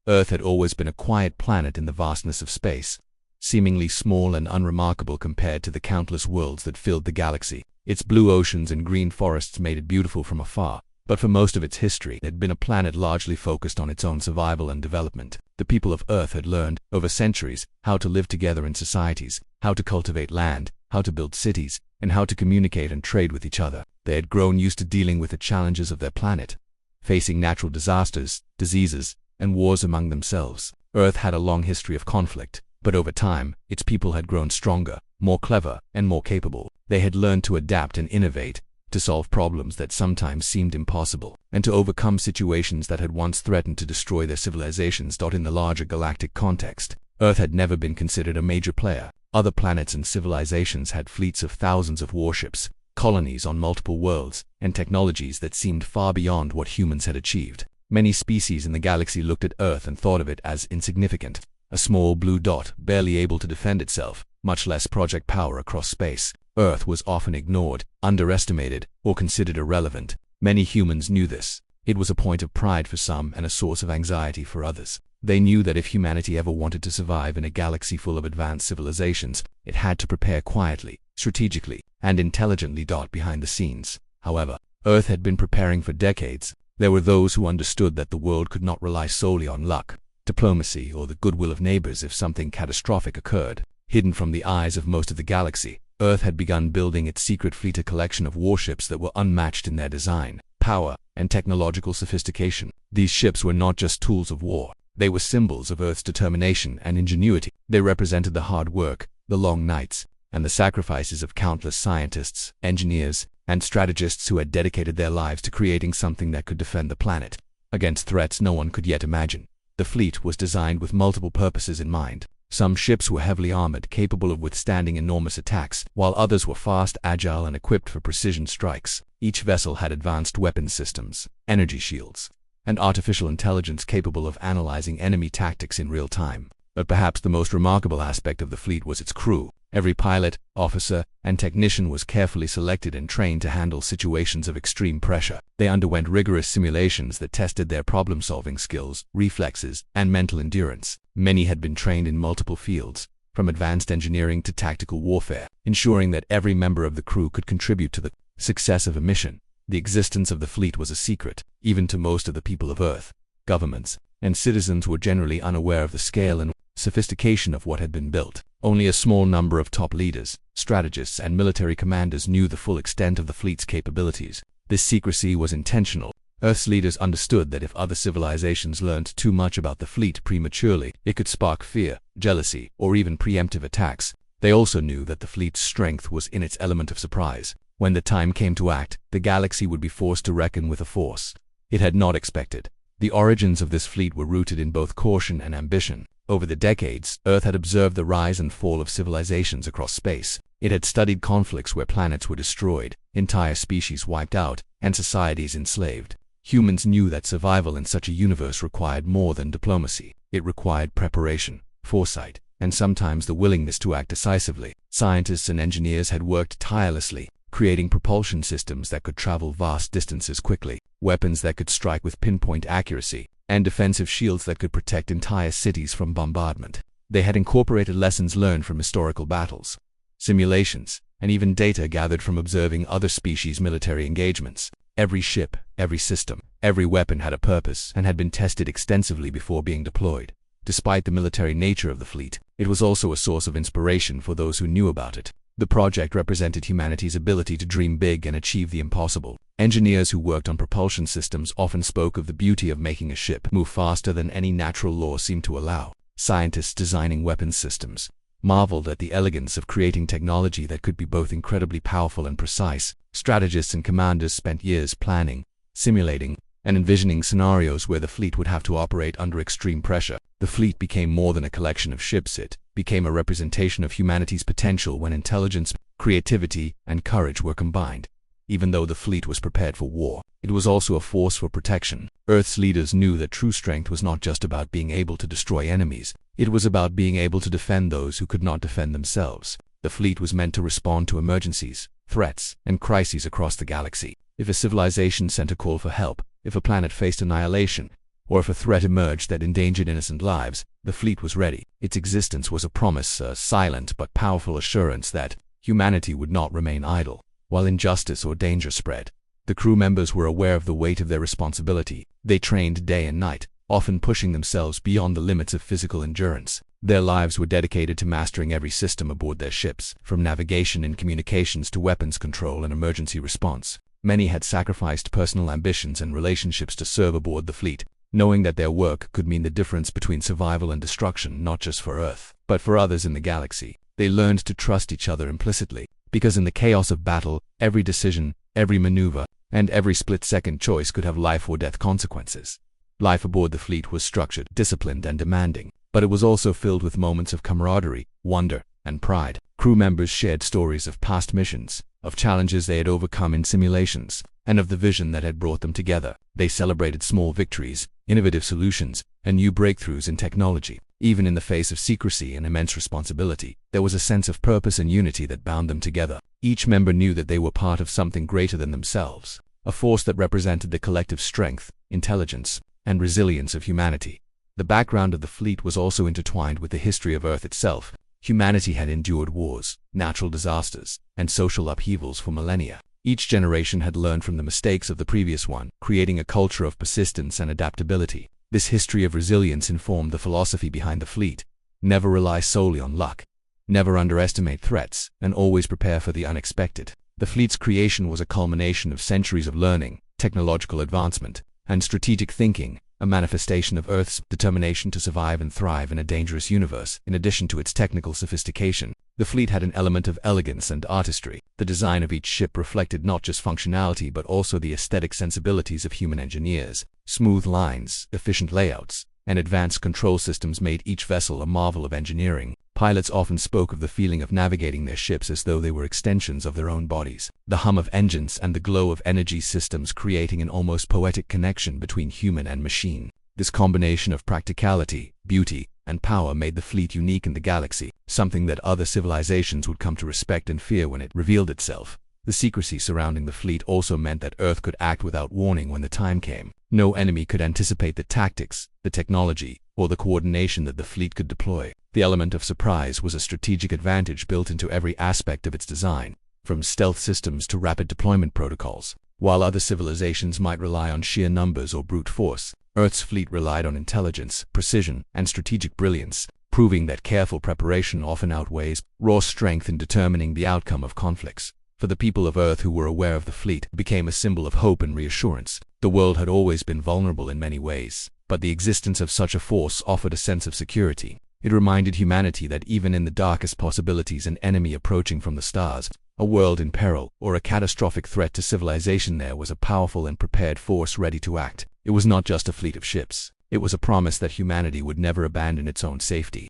Earth had always been a quiet planet in the vastness of space, seemingly small and unremarkable compared to the countless worlds that filled the galaxy. Its blue oceans and green forests made it beautiful from afar, but for most of its history, it had been a planet largely focused on its own survival and development. The people of Earth had learned, over centuries, how to live together in societies, how to cultivate land, how to build cities, and how to communicate and trade with each other. They had grown used to dealing with the challenges of their planet, facing natural disasters, diseases, and wars among themselves. Earth had a long history of conflict, but over time, its people had grown stronger, more clever, and more capable. They had learned to adapt and innovate, to solve problems that sometimes seemed impossible, and to overcome situations that had once threatened to destroy their civilizations. In the larger galactic context, Earth had never been considered a major player. Other planets and civilizations had fleets of thousands of warships, colonies on multiple worlds, and technologies that seemed far beyond what humans had achieved. Many species in the galaxy looked at Earth and thought of it as insignificant, a small blue dot barely able to defend itself, much less project power across space. Earth was often ignored, underestimated, or considered irrelevant. Many humans knew this. It was a point of pride for some and a source of anxiety for others. They knew that if humanity ever wanted to survive in a galaxy full of advanced civilizations, it had to prepare quietly, strategically, and intelligently. Behind the scenes, however, Earth had been preparing for decades. There were those who understood that the world could not rely solely on luck, diplomacy, or the goodwill of neighbors if something catastrophic occurred. Hidden from the eyes of most of the galaxy, Earth had begun building its secret fleet, a collection of warships that were unmatched in their design, power, and technological sophistication. These ships were not just tools of war. They were symbols of Earth's determination and ingenuity. They represented the hard work, the long nights, and the sacrifices of countless scientists, engineers, and strategists who had dedicated their lives to creating something that could defend the planet against threats no one could yet imagine. The fleet was designed with multiple purposes in mind. Some ships were heavily armored, capable of withstanding enormous attacks, while others were fast, agile, and equipped for precision strikes. Each vessel had advanced weapons systems, energy shields, and artificial intelligence capable of analyzing enemy tactics in real time. But perhaps the most remarkable aspect of the fleet was its crew. Every pilot, officer, and technician was carefully selected and trained to handle situations of extreme pressure. They underwent rigorous simulations that tested their problem-solving skills, reflexes, and mental endurance. Many had been trained in multiple fields, from advanced engineering to tactical warfare, ensuring that every member of the crew could contribute to the success of a mission. The existence of the fleet was a secret, even to most of the people of Earth. Governments and citizens were generally unaware of the scale and sophistication of what had been built. Only a small number of top leaders, strategists, and military commanders knew the full extent of the fleet's capabilities. This secrecy was intentional. Earth's leaders understood that if other civilizations learned too much about the fleet prematurely, it could spark fear, jealousy, or even preemptive attacks. They also knew that the fleet's strength was in its element of surprise. When the time came to act, the galaxy would be forced to reckon with a force it had not expected. The origins of this fleet were rooted in both caution and ambition. Over the decades, Earth had observed the rise and fall of civilizations across space. It had studied conflicts where planets were destroyed, entire species wiped out, and societies enslaved. Humans knew that survival in such a universe required more than diplomacy. It required preparation, foresight, and sometimes the willingness to act decisively. Scientists and engineers had worked tirelessly, creating propulsion systems that could travel vast distances quickly, weapons that could strike with pinpoint accuracy, and defensive shields that could protect entire cities from bombardment. They had incorporated lessons learned from historical battles, simulations, and even data gathered from observing other species' military engagements. Every ship, every system, every weapon had a purpose and had been tested extensively before being deployed. Despite the military nature of the fleet, it was also a source of inspiration for those who knew about it. The project represented humanity's ability to dream big and achieve the impossible. Engineers who worked on propulsion systems often spoke of the beauty of making a ship move faster than any natural law seemed to allow. Scientists designing weapons systems marveled at the elegance of creating technology that could be both incredibly powerful and precise. Strategists and commanders spent years planning, simulating, and envisioning scenarios where the fleet would have to operate under extreme pressure. The fleet became more than a collection of ships. It became a representation of humanity's potential when intelligence, creativity, and courage were combined. Even though the fleet was prepared for war, it was also a force for protection. Earth's leaders knew that true strength was not just about being able to destroy enemies. It was about being able to defend those who could not defend themselves. The fleet was meant to respond to emergencies, threats, and crises across the galaxy. If a civilization sent a call for help, if a planet faced annihilation, or if a threat emerged that endangered innocent lives, the fleet was ready. Its existence was a promise, a silent but powerful assurance that humanity would not remain idle while injustice or danger spread. The crew members were aware of the weight of their responsibility. They trained day and night, often pushing themselves beyond the limits of physical endurance. Their lives were dedicated to mastering every system aboard their ships, from navigation and communications to weapons control and emergency response. Many had sacrificed personal ambitions and relationships to serve aboard the fleet, knowing that their work could mean the difference between survival and destruction, not just for Earth, but for others in the galaxy. They learned to trust each other implicitly, because in the chaos of battle, every decision, every maneuver, and every split-second choice could have life or death consequences. Life aboard the fleet was structured, disciplined, and demanding, but it was also filled with moments of camaraderie, wonder, and pride. Crew members shared stories of past missions, of challenges they had overcome in simulations, and of the vision that had brought them together. They celebrated small victories, innovative solutions, and new breakthroughs in technology. Even in the face of secrecy and immense responsibility, there was a sense of purpose and unity that bound them together. Each member knew that they were part of something greater than themselves, a force that represented the collective strength, intelligence, and resilience of humanity. The background of the fleet was also intertwined with the history of Earth itself. Humanity had endured wars, natural disasters, and social upheavals for millennia. Each generation had learned from the mistakes of the previous one, creating a culture of persistence and adaptability. This history of resilience informed the philosophy behind the fleet. Never rely solely on luck. Never underestimate threats, and always prepare for the unexpected. The fleet's creation was a culmination of centuries of learning, technological advancement, and strategic thinking, a manifestation of Earth's determination to survive and thrive in a dangerous universe. In addition to its technical sophistication, the fleet had an element of elegance and artistry. The design of each ship reflected not just functionality but also the aesthetic sensibilities of human engineers. Smooth lines, efficient layouts, and advanced control systems made each vessel a marvel of engineering. Pilots often spoke of the feeling of navigating their ships as though they were extensions of their own bodies. The hum of engines and the glow of energy systems creating an almost poetic connection between human and machine. This combination of practicality, beauty, and power made the fleet unique in the galaxy, something that other civilizations would come to respect and fear when it revealed itself. The secrecy surrounding the fleet also meant that Earth could act without warning when the time came. No enemy could anticipate the tactics, the technology, or the coordination that the fleet could deploy. The element of surprise was a strategic advantage built into every aspect of its design, from stealth systems to rapid deployment protocols. While other civilizations might rely on sheer numbers or brute force, Earth's fleet relied on intelligence, precision, and strategic brilliance, proving that careful preparation often outweighs raw strength in determining the outcome of conflicts. For the people of Earth who were aware of the fleet, it became a symbol of hope and reassurance. The world had always been vulnerable in many ways, but the existence of such a force offered a sense of security. It reminded humanity that even in the darkest possibilities, an enemy approaching from the stars, a world in peril, or a catastrophic threat to civilization, there was a powerful and prepared force ready to act. It was not just a fleet of ships. It was a promise that humanity would never abandon its own safety,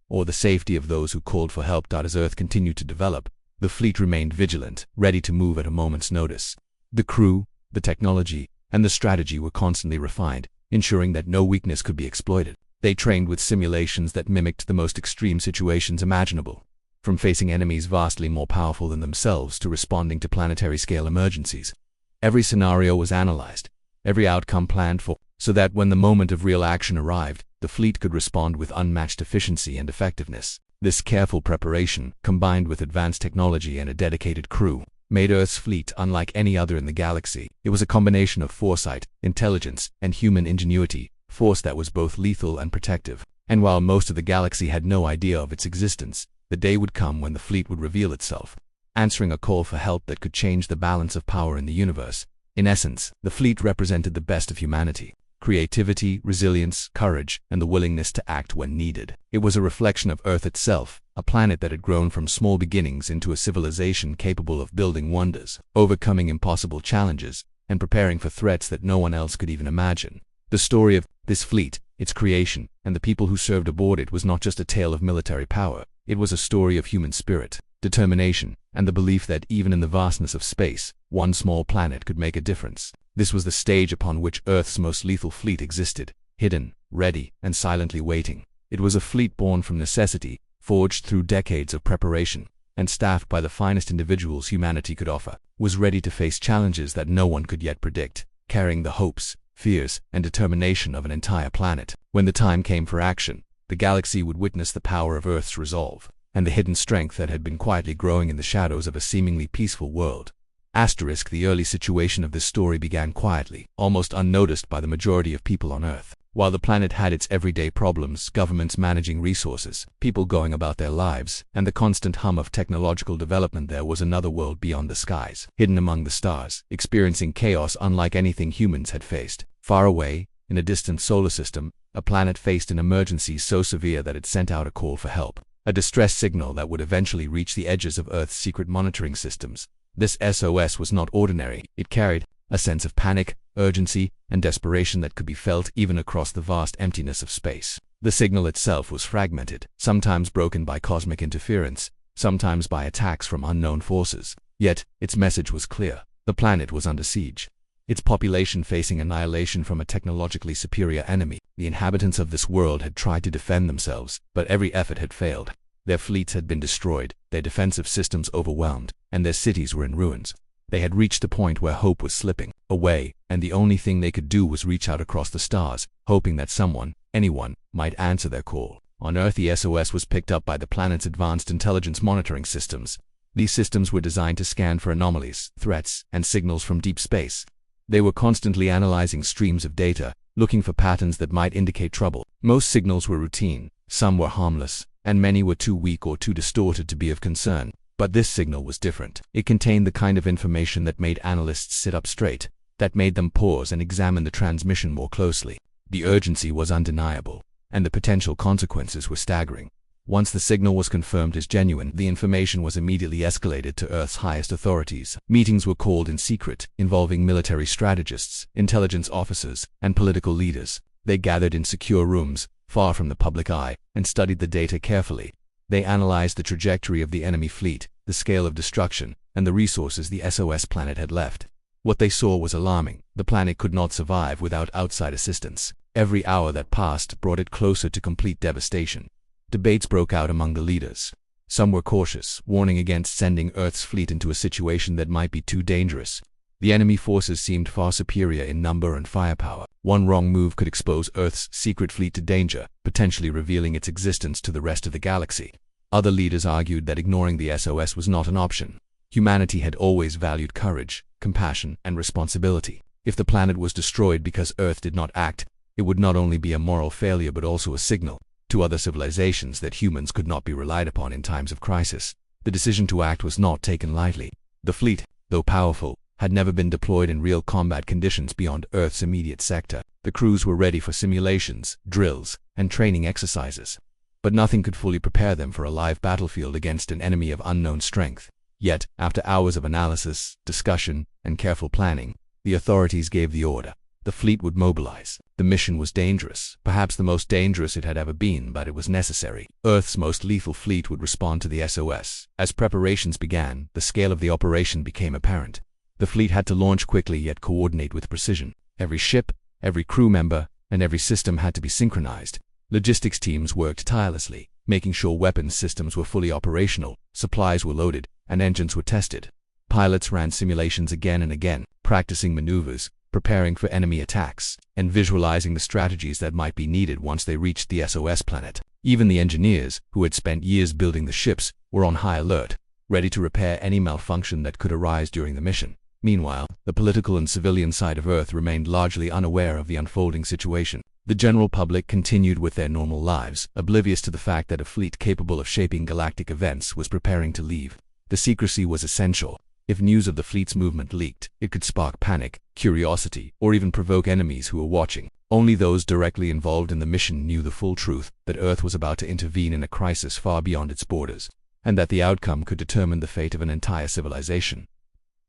or the safety of those who called for help. As Earth continued to develop, the fleet remained vigilant, ready to move at a moment's notice. The crew, the technology, and the strategy were constantly refined, ensuring that no weakness could be exploited. They trained with simulations that mimicked the most extreme situations imaginable, from facing enemies vastly more powerful than themselves to responding to planetary-scale emergencies. Every scenario was analyzed, every outcome planned for, so that when the moment of real action arrived, the fleet could respond with unmatched efficiency and effectiveness. This careful preparation, combined with advanced technology and a dedicated crew, made Earth's fleet unlike any other in the galaxy. It was a combination of foresight, intelligence, and human ingenuity, force that was both lethal and protective. And while most of the galaxy had no idea of its existence, the day would come when the fleet would reveal itself, answering a call for help that could change the balance of power in the universe. In essence, the fleet represented the best of humanity: creativity, resilience, courage, and the willingness to act when needed. It was a reflection of Earth itself, a planet that had grown from small beginnings into a civilization capable of building wonders, overcoming impossible challenges, and preparing for threats that no one else could even imagine. The story of this fleet, its creation, and the people who served aboard it was not just a tale of military power. It was a story of human spirit, determination, and the belief that even in the vastness of space, one small planet could make a difference. This was the stage upon which Earth's most lethal fleet existed, hidden, ready, and silently waiting. It was a fleet born from necessity, forged through decades of preparation, and staffed by the finest individuals humanity could offer. Was ready to face challenges that no one could yet predict, carrying the hopes, fears, and determination of an entire planet. When the time came for action, the galaxy would witness the power of Earth's resolve, and the hidden strength that had been quietly growing in the shadows of a seemingly peaceful world. The early situation of this story began quietly, almost unnoticed by the majority of people on Earth. While the planet had its everyday problems, governments managing resources, people going about their lives, and the constant hum of technological development, there was another world beyond the skies, hidden among the stars, experiencing chaos unlike anything humans had faced. Far away, in a distant solar system, a planet faced an emergency so severe that it sent out a call for help, a distress signal that would eventually reach the edges of Earth's secret monitoring systems. This SOS was not ordinary. It carried a sense of panic, urgency, and desperation that could be felt even across the vast emptiness of space. The signal itself was fragmented, sometimes broken by cosmic interference, sometimes by attacks from unknown forces. Yet, its message was clear. The planet was under siege, its population facing annihilation from a technologically superior enemy. The inhabitants of this world had tried to defend themselves, but every effort had failed. Their fleets had been destroyed, their defensive systems overwhelmed, and their cities were in ruins. They had reached a point where hope was slipping away, and the only thing they could do was reach out across the stars, hoping that someone, anyone, might answer their call. On Earth, the SOS was picked up by the planet's advanced intelligence monitoring systems. These systems were designed to scan for anomalies, threats, and signals from deep space. They were constantly analyzing streams of data, looking for patterns that might indicate trouble. Most signals were routine, some were harmless, and many were too weak or too distorted to be of concern. But this signal was different. It contained the kind of information that made analysts sit up straight, that made them pause and examine the transmission more closely. The urgency was undeniable, and the potential consequences were staggering. Once the signal was confirmed as genuine, the information was immediately escalated to Earth's highest authorities. Meetings were called in secret, involving military strategists, intelligence officers, and political leaders. They gathered in secure rooms, far from the public eye, and studied the data carefully. They analyzed the trajectory of the enemy fleet, the scale of destruction, and the resources the SOS planet had left. What they saw was alarming. The planet could not survive without outside assistance. Every hour that passed brought it closer to complete devastation. Debates broke out among the leaders. Some were cautious, warning against sending Earth's fleet into a situation that might be too dangerous. The enemy forces seemed far superior in number and firepower. One wrong move could expose Earth's secret fleet to danger, potentially revealing its existence to the rest of the galaxy. Other leaders argued that ignoring the SOS was not an option. Humanity had always valued courage, compassion, and responsibility. If the planet was destroyed because Earth did not act, it would not only be a moral failure but also a signal to other civilizations that humans could not be relied upon in times of crisis. The decision to act was not taken lightly. The fleet, though powerful, had never been deployed in real combat conditions beyond Earth's immediate sector. The crews were ready for simulations, drills, and training exercises, but nothing could fully prepare them for a live battlefield against an enemy of unknown strength. Yet, after hours of analysis, discussion, and careful planning, the authorities gave the order. The fleet would mobilize. The mission was dangerous, perhaps the most dangerous it had ever been, but it was necessary. Earth's most lethal fleet would respond to the SOS. As preparations began, the scale of the operation became apparent. The fleet had to launch quickly yet coordinate with precision. Every ship, every crew member, and every system had to be synchronized. Logistics teams worked tirelessly, making sure weapons systems were fully operational, supplies were loaded, and engines were tested. Pilots ran simulations again and again, practicing maneuvers, preparing for enemy attacks, and visualizing the strategies that might be needed once they reached the SOS planet. Even the engineers, who had spent years building the ships, were on high alert, ready to repair any malfunction that could arise during the mission. Meanwhile, the political and civilian side of Earth remained largely unaware of the unfolding situation. The general public continued with their normal lives, oblivious to the fact that a fleet capable of shaping galactic events was preparing to leave. The secrecy was essential. If news of the fleet's movement leaked, it could spark panic, curiosity, or even provoke enemies who were watching. Only those directly involved in the mission knew the full truth, that Earth was about to intervene in a crisis far beyond its borders, and that the outcome could determine the fate of an entire civilization.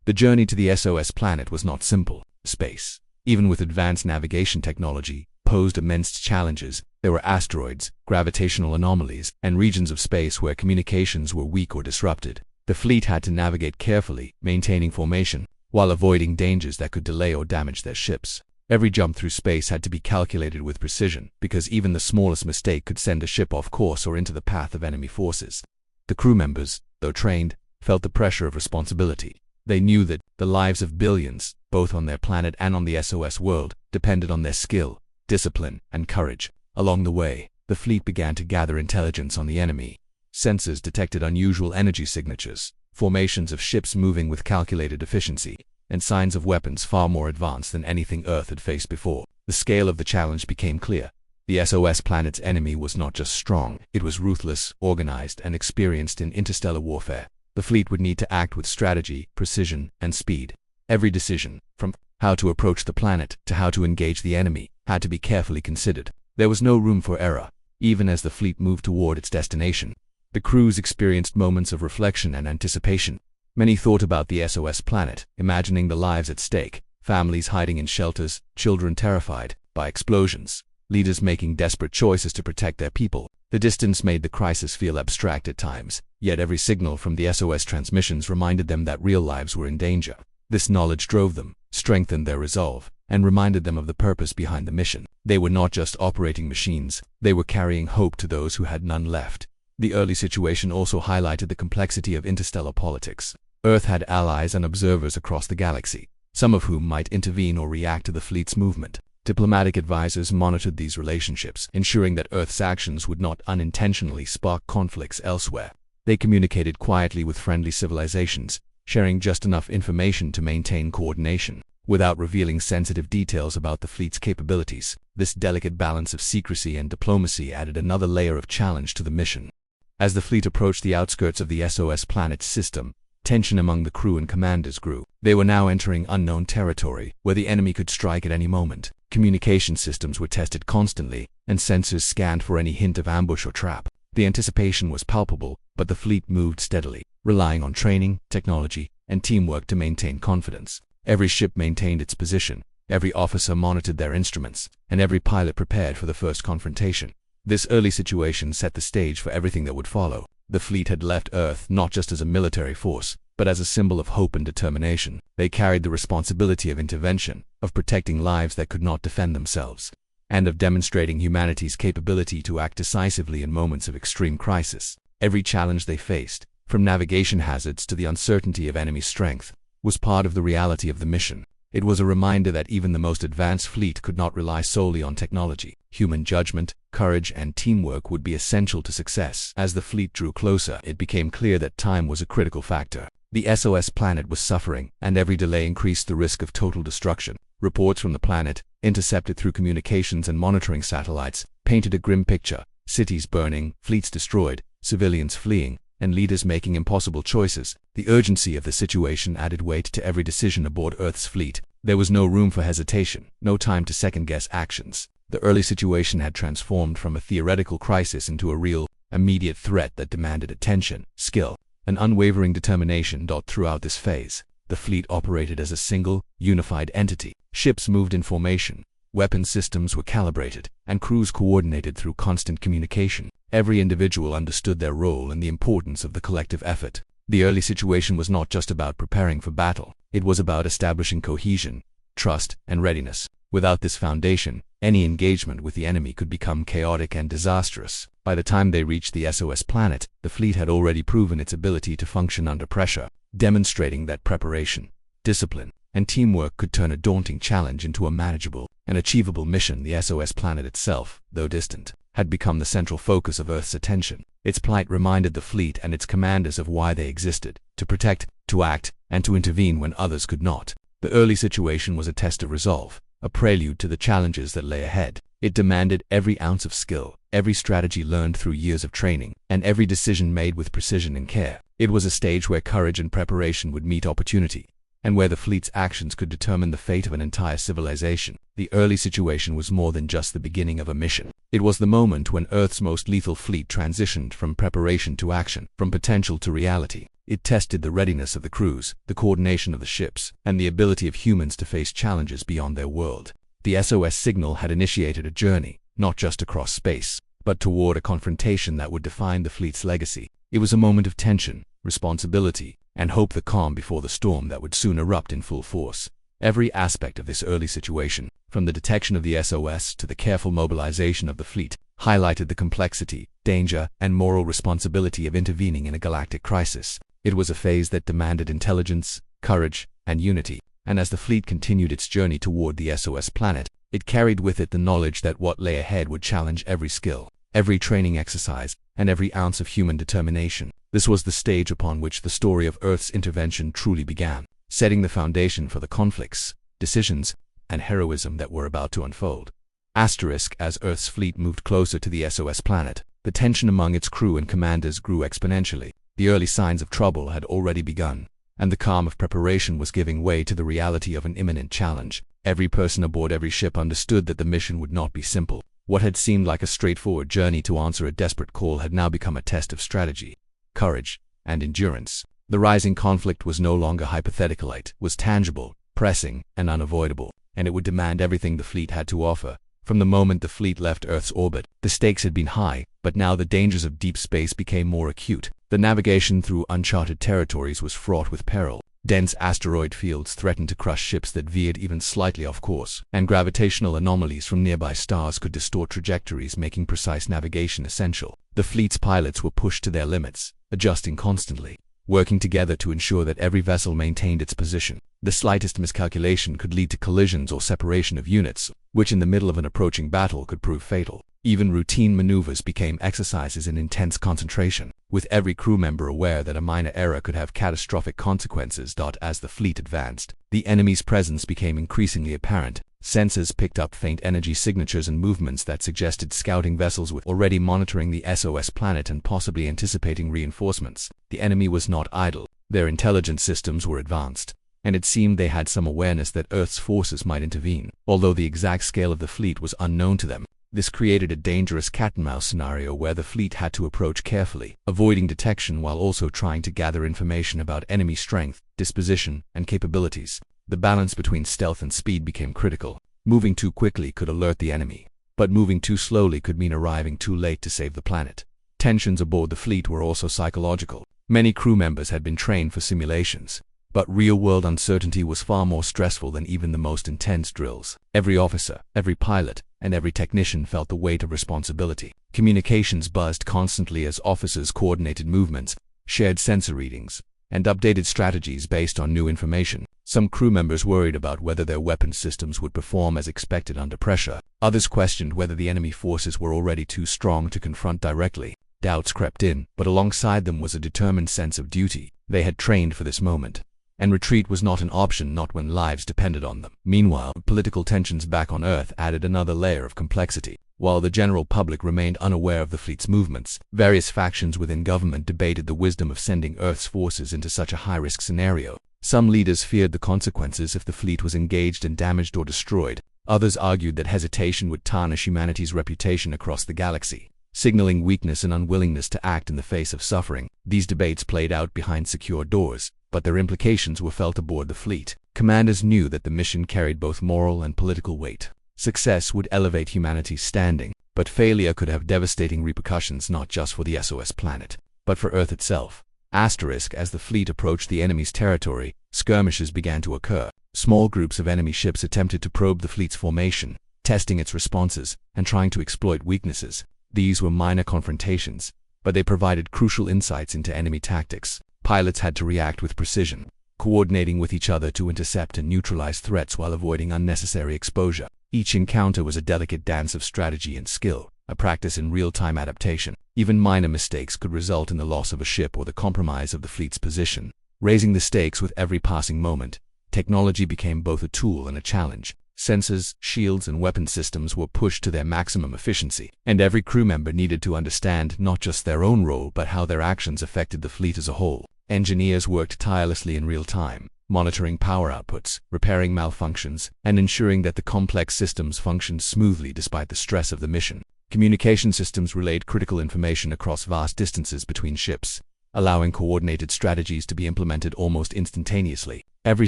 The journey to the SOS planet was not simple. Space, even with advanced navigation technology, posed immense challenges. There were asteroids, gravitational anomalies, and regions of space where communications were weak or disrupted. The fleet had to navigate carefully, maintaining formation, while avoiding dangers that could delay or damage their ships. Every jump through space had to be calculated with precision, because even the smallest mistake could send a ship off course or into the path of enemy forces. The crew members, though trained, felt the pressure of responsibility. They knew that the lives of billions, both on their planet and on the SOS world, depended on their skill, discipline, and courage. Along the way, the fleet began to gather intelligence on the enemy. Sensors detected unusual energy signatures, formations of ships moving with calculated efficiency, and signs of weapons far more advanced than anything Earth had faced before. The scale of the challenge became clear. The SOS planet's enemy was not just strong, it was ruthless, organized, and experienced in interstellar warfare. The fleet would need to act with strategy, precision, and speed. Every decision, from how to approach the planet to how to engage the enemy, had to be carefully considered. There was no room for error, even as the fleet moved toward its destination. The crews experienced moments of reflection and anticipation. Many thought about the SOS planet, imagining the lives at stake, families hiding in shelters, children terrified by explosions, leaders making desperate choices to protect their people. The distance made the crisis feel abstract at times, yet every signal from the SOS transmissions reminded them that real lives were in danger. This knowledge drove them, strengthened their resolve, and reminded them of the purpose behind the mission. They were not just operating machines, they were carrying hope to those who had none left. The early situation also highlighted the complexity of interstellar politics. Earth had allies and observers across the galaxy, some of whom might intervene or react to the fleet's movement. Diplomatic advisors monitored these relationships, ensuring that Earth's actions would not unintentionally spark conflicts elsewhere. They communicated quietly with friendly civilizations, sharing just enough information to maintain coordination, without revealing sensitive details about the fleet's capabilities. This delicate balance of secrecy and diplomacy added another layer of challenge to the mission. As the fleet approached the outskirts of the SOS planet's system, tension among the crew and commanders grew. They were now entering unknown territory, where the enemy could strike at any moment. Communication systems were tested constantly, and sensors scanned for any hint of ambush or trap. The anticipation was palpable, but the fleet moved steadily, relying on training, technology, and teamwork to maintain confidence. Every ship maintained its position, every officer monitored their instruments, and every pilot prepared for the first confrontation. This early situation set the stage for everything that would follow. The fleet had left Earth not just as a military force, but as a symbol of hope and determination. They carried the responsibility of intervention, of protecting lives that could not defend themselves, and of demonstrating humanity's capability to act decisively in moments of extreme crisis. Every challenge they faced, from navigation hazards to the uncertainty of enemy strength, was part of the reality of the mission. It was a reminder that even the most advanced fleet could not rely solely on technology. Human judgment, courage, and teamwork would be essential to success. As the fleet drew closer, it became clear that time was a critical factor. The SOS planet was suffering, and every delay increased the risk of total destruction. Reports from the planet, intercepted through communications and monitoring satellites, painted a grim picture: cities burning, fleets destroyed, civilians fleeing, and leaders making impossible choices. The urgency of the situation added weight to every decision aboard Earth's fleet. There was no room for hesitation, no time to second-guess actions. The early situation had transformed from a theoretical crisis into a real, immediate threat that demanded attention, skill, and unwavering determination. Throughout this phase, the fleet operated as a single, unified entity. Ships moved in formation, weapon systems were calibrated, and crews coordinated through constant communication. Every individual understood their role and the importance of the collective effort. The early situation was not just about preparing for battle, it was about establishing cohesion, trust, and readiness. Without this foundation, any engagement with the enemy could become chaotic and disastrous. By the time they reached the SOS planet, the fleet had already proven its ability to function under pressure, demonstrating that preparation, discipline, and teamwork could turn a daunting challenge into a manageable and achievable mission. The SOS planet itself, though distant, had become the central focus of Earth's attention. Its plight reminded the fleet and its commanders of why they existed: to protect, to act, and to intervene when others could not. The early situation was a test of resolve, a prelude to the challenges that lay ahead. It demanded every ounce of skill, every strategy learned through years of training, and every decision made with precision and care. It was a stage where courage and preparation would meet opportunity, and where the fleet's actions could determine the fate of an entire civilization. The early situation was more than just the beginning of a mission. It was the moment when Earth's most lethal fleet transitioned from preparation to action, from potential to reality. It tested the readiness of the crews, the coordination of the ships, and the ability of humans to face challenges beyond their world. The SOS signal had initiated a journey, not just across space, but toward a confrontation that would define the fleet's legacy. It was a moment of tension, responsibility, and hope, the calm before the storm that would soon erupt in full force. Every aspect of this early situation, from the detection of the SOS to the careful mobilization of the fleet, highlighted the complexity, danger, and moral responsibility of intervening in a galactic crisis. It was a phase that demanded intelligence, courage, and unity. and as the fleet continued its journey toward the SOS planet, it carried with it the knowledge that what lay ahead would challenge every skill, every training exercise, and every ounce of human determination. This was the stage upon which the story of Earth's intervention truly began, setting the foundation for the conflicts, decisions, and heroism that were about to unfold. Asterisk, as Earth's fleet moved closer to the SOS planet, the tension among its crew and commanders grew exponentially. The early signs of trouble had already begun, and the calm of preparation was giving way to the reality of an imminent challenge. Every person aboard every ship understood that the mission would not be simple. What had seemed like a straightforward journey to answer a desperate call had now become a test of strategy, courage, and endurance. The rising conflict was no longer hypothetical, it was tangible, pressing, and unavoidable, and it would demand everything the fleet had to offer. From the moment the fleet left Earth's orbit, the stakes had been high, but now the dangers of deep space became more acute. The navigation through uncharted territories was fraught with peril. Dense asteroid fields threatened to crush ships that veered even slightly off course, and gravitational anomalies from nearby stars could distort trajectories, making precise navigation essential. The fleet's pilots were pushed to their limits, adjusting constantly, working together to ensure that every vessel maintained its position. The slightest miscalculation could lead to collisions or separation of units, which in the middle of an approaching battle could prove fatal. Even routine maneuvers became exercises in intense concentration, with every crew member aware that a minor error could have catastrophic consequences. As the fleet advanced, the enemy's presence became increasingly apparent. Sensors picked up faint energy signatures and movements that suggested scouting vessels were already monitoring the SOS planet and possibly anticipating reinforcements. The enemy was not idle. Their intelligence systems were advanced, and it seemed they had some awareness that Earth's forces might intervene, although the exact scale of the fleet was unknown to them. This created a dangerous cat-and-mouse scenario where the fleet had to approach carefully, avoiding detection while also trying to gather information about enemy strength, disposition, and capabilities. The balance between stealth and speed became critical. Moving too quickly could alert the enemy, but moving too slowly could mean arriving too late to save the planet. Tensions aboard the fleet were also psychological. Many crew members had been trained for simulations, but real-world uncertainty was far more stressful than even the most intense drills. Every officer, every pilot, and every technician felt the weight of responsibility. Communications buzzed constantly as officers coordinated movements, shared sensor readings, and updated strategies based on new information. Some crew members worried about whether their weapon systems would perform as expected under pressure. Others questioned whether the enemy forces were already too strong to confront directly. Doubts crept in, but alongside them was a determined sense of duty. They had trained for this moment, and retreat was not an option, not when lives depended on them. Meanwhile, political tensions back on Earth added another layer of complexity. While the general public remained unaware of the fleet's movements, various factions within government debated the wisdom of sending Earth's forces into such a high-risk scenario. Some leaders feared the consequences if the fleet was engaged and damaged or destroyed. Others argued that hesitation would tarnish humanity's reputation across the galaxy, signaling weakness and unwillingness to act in the face of suffering. These debates played out behind secure doors, but their implications were felt aboard the fleet. Commanders knew that the mission carried both moral and political weight. Success would elevate humanity's standing, but failure could have devastating repercussions not just for the SOS planet, but for Earth itself. Asterisk, as the fleet approached the enemy's territory, skirmishes began to occur. Small groups of enemy ships attempted to probe the fleet's formation, testing its responses and trying to exploit weaknesses. These were minor confrontations, but they provided crucial insights into enemy tactics. Pilots had to react with precision, coordinating with each other to intercept and neutralize threats while avoiding unnecessary exposure. Each encounter was a delicate dance of strategy and skill, a practice in real-time adaptation. Even minor mistakes could result in the loss of a ship or the compromise of the fleet's position. Raising the stakes with every passing moment, technology became both a tool and a challenge. Sensors, shields, and weapon systems were pushed to their maximum efficiency, and every crew member needed to understand not just their own role but how their actions affected the fleet as a whole. Engineers worked tirelessly in real time, monitoring power outputs, repairing malfunctions, and ensuring that the complex systems functioned smoothly despite the stress of the mission. Communication systems relayed critical information across vast distances between ships, allowing coordinated strategies to be implemented almost instantaneously. Every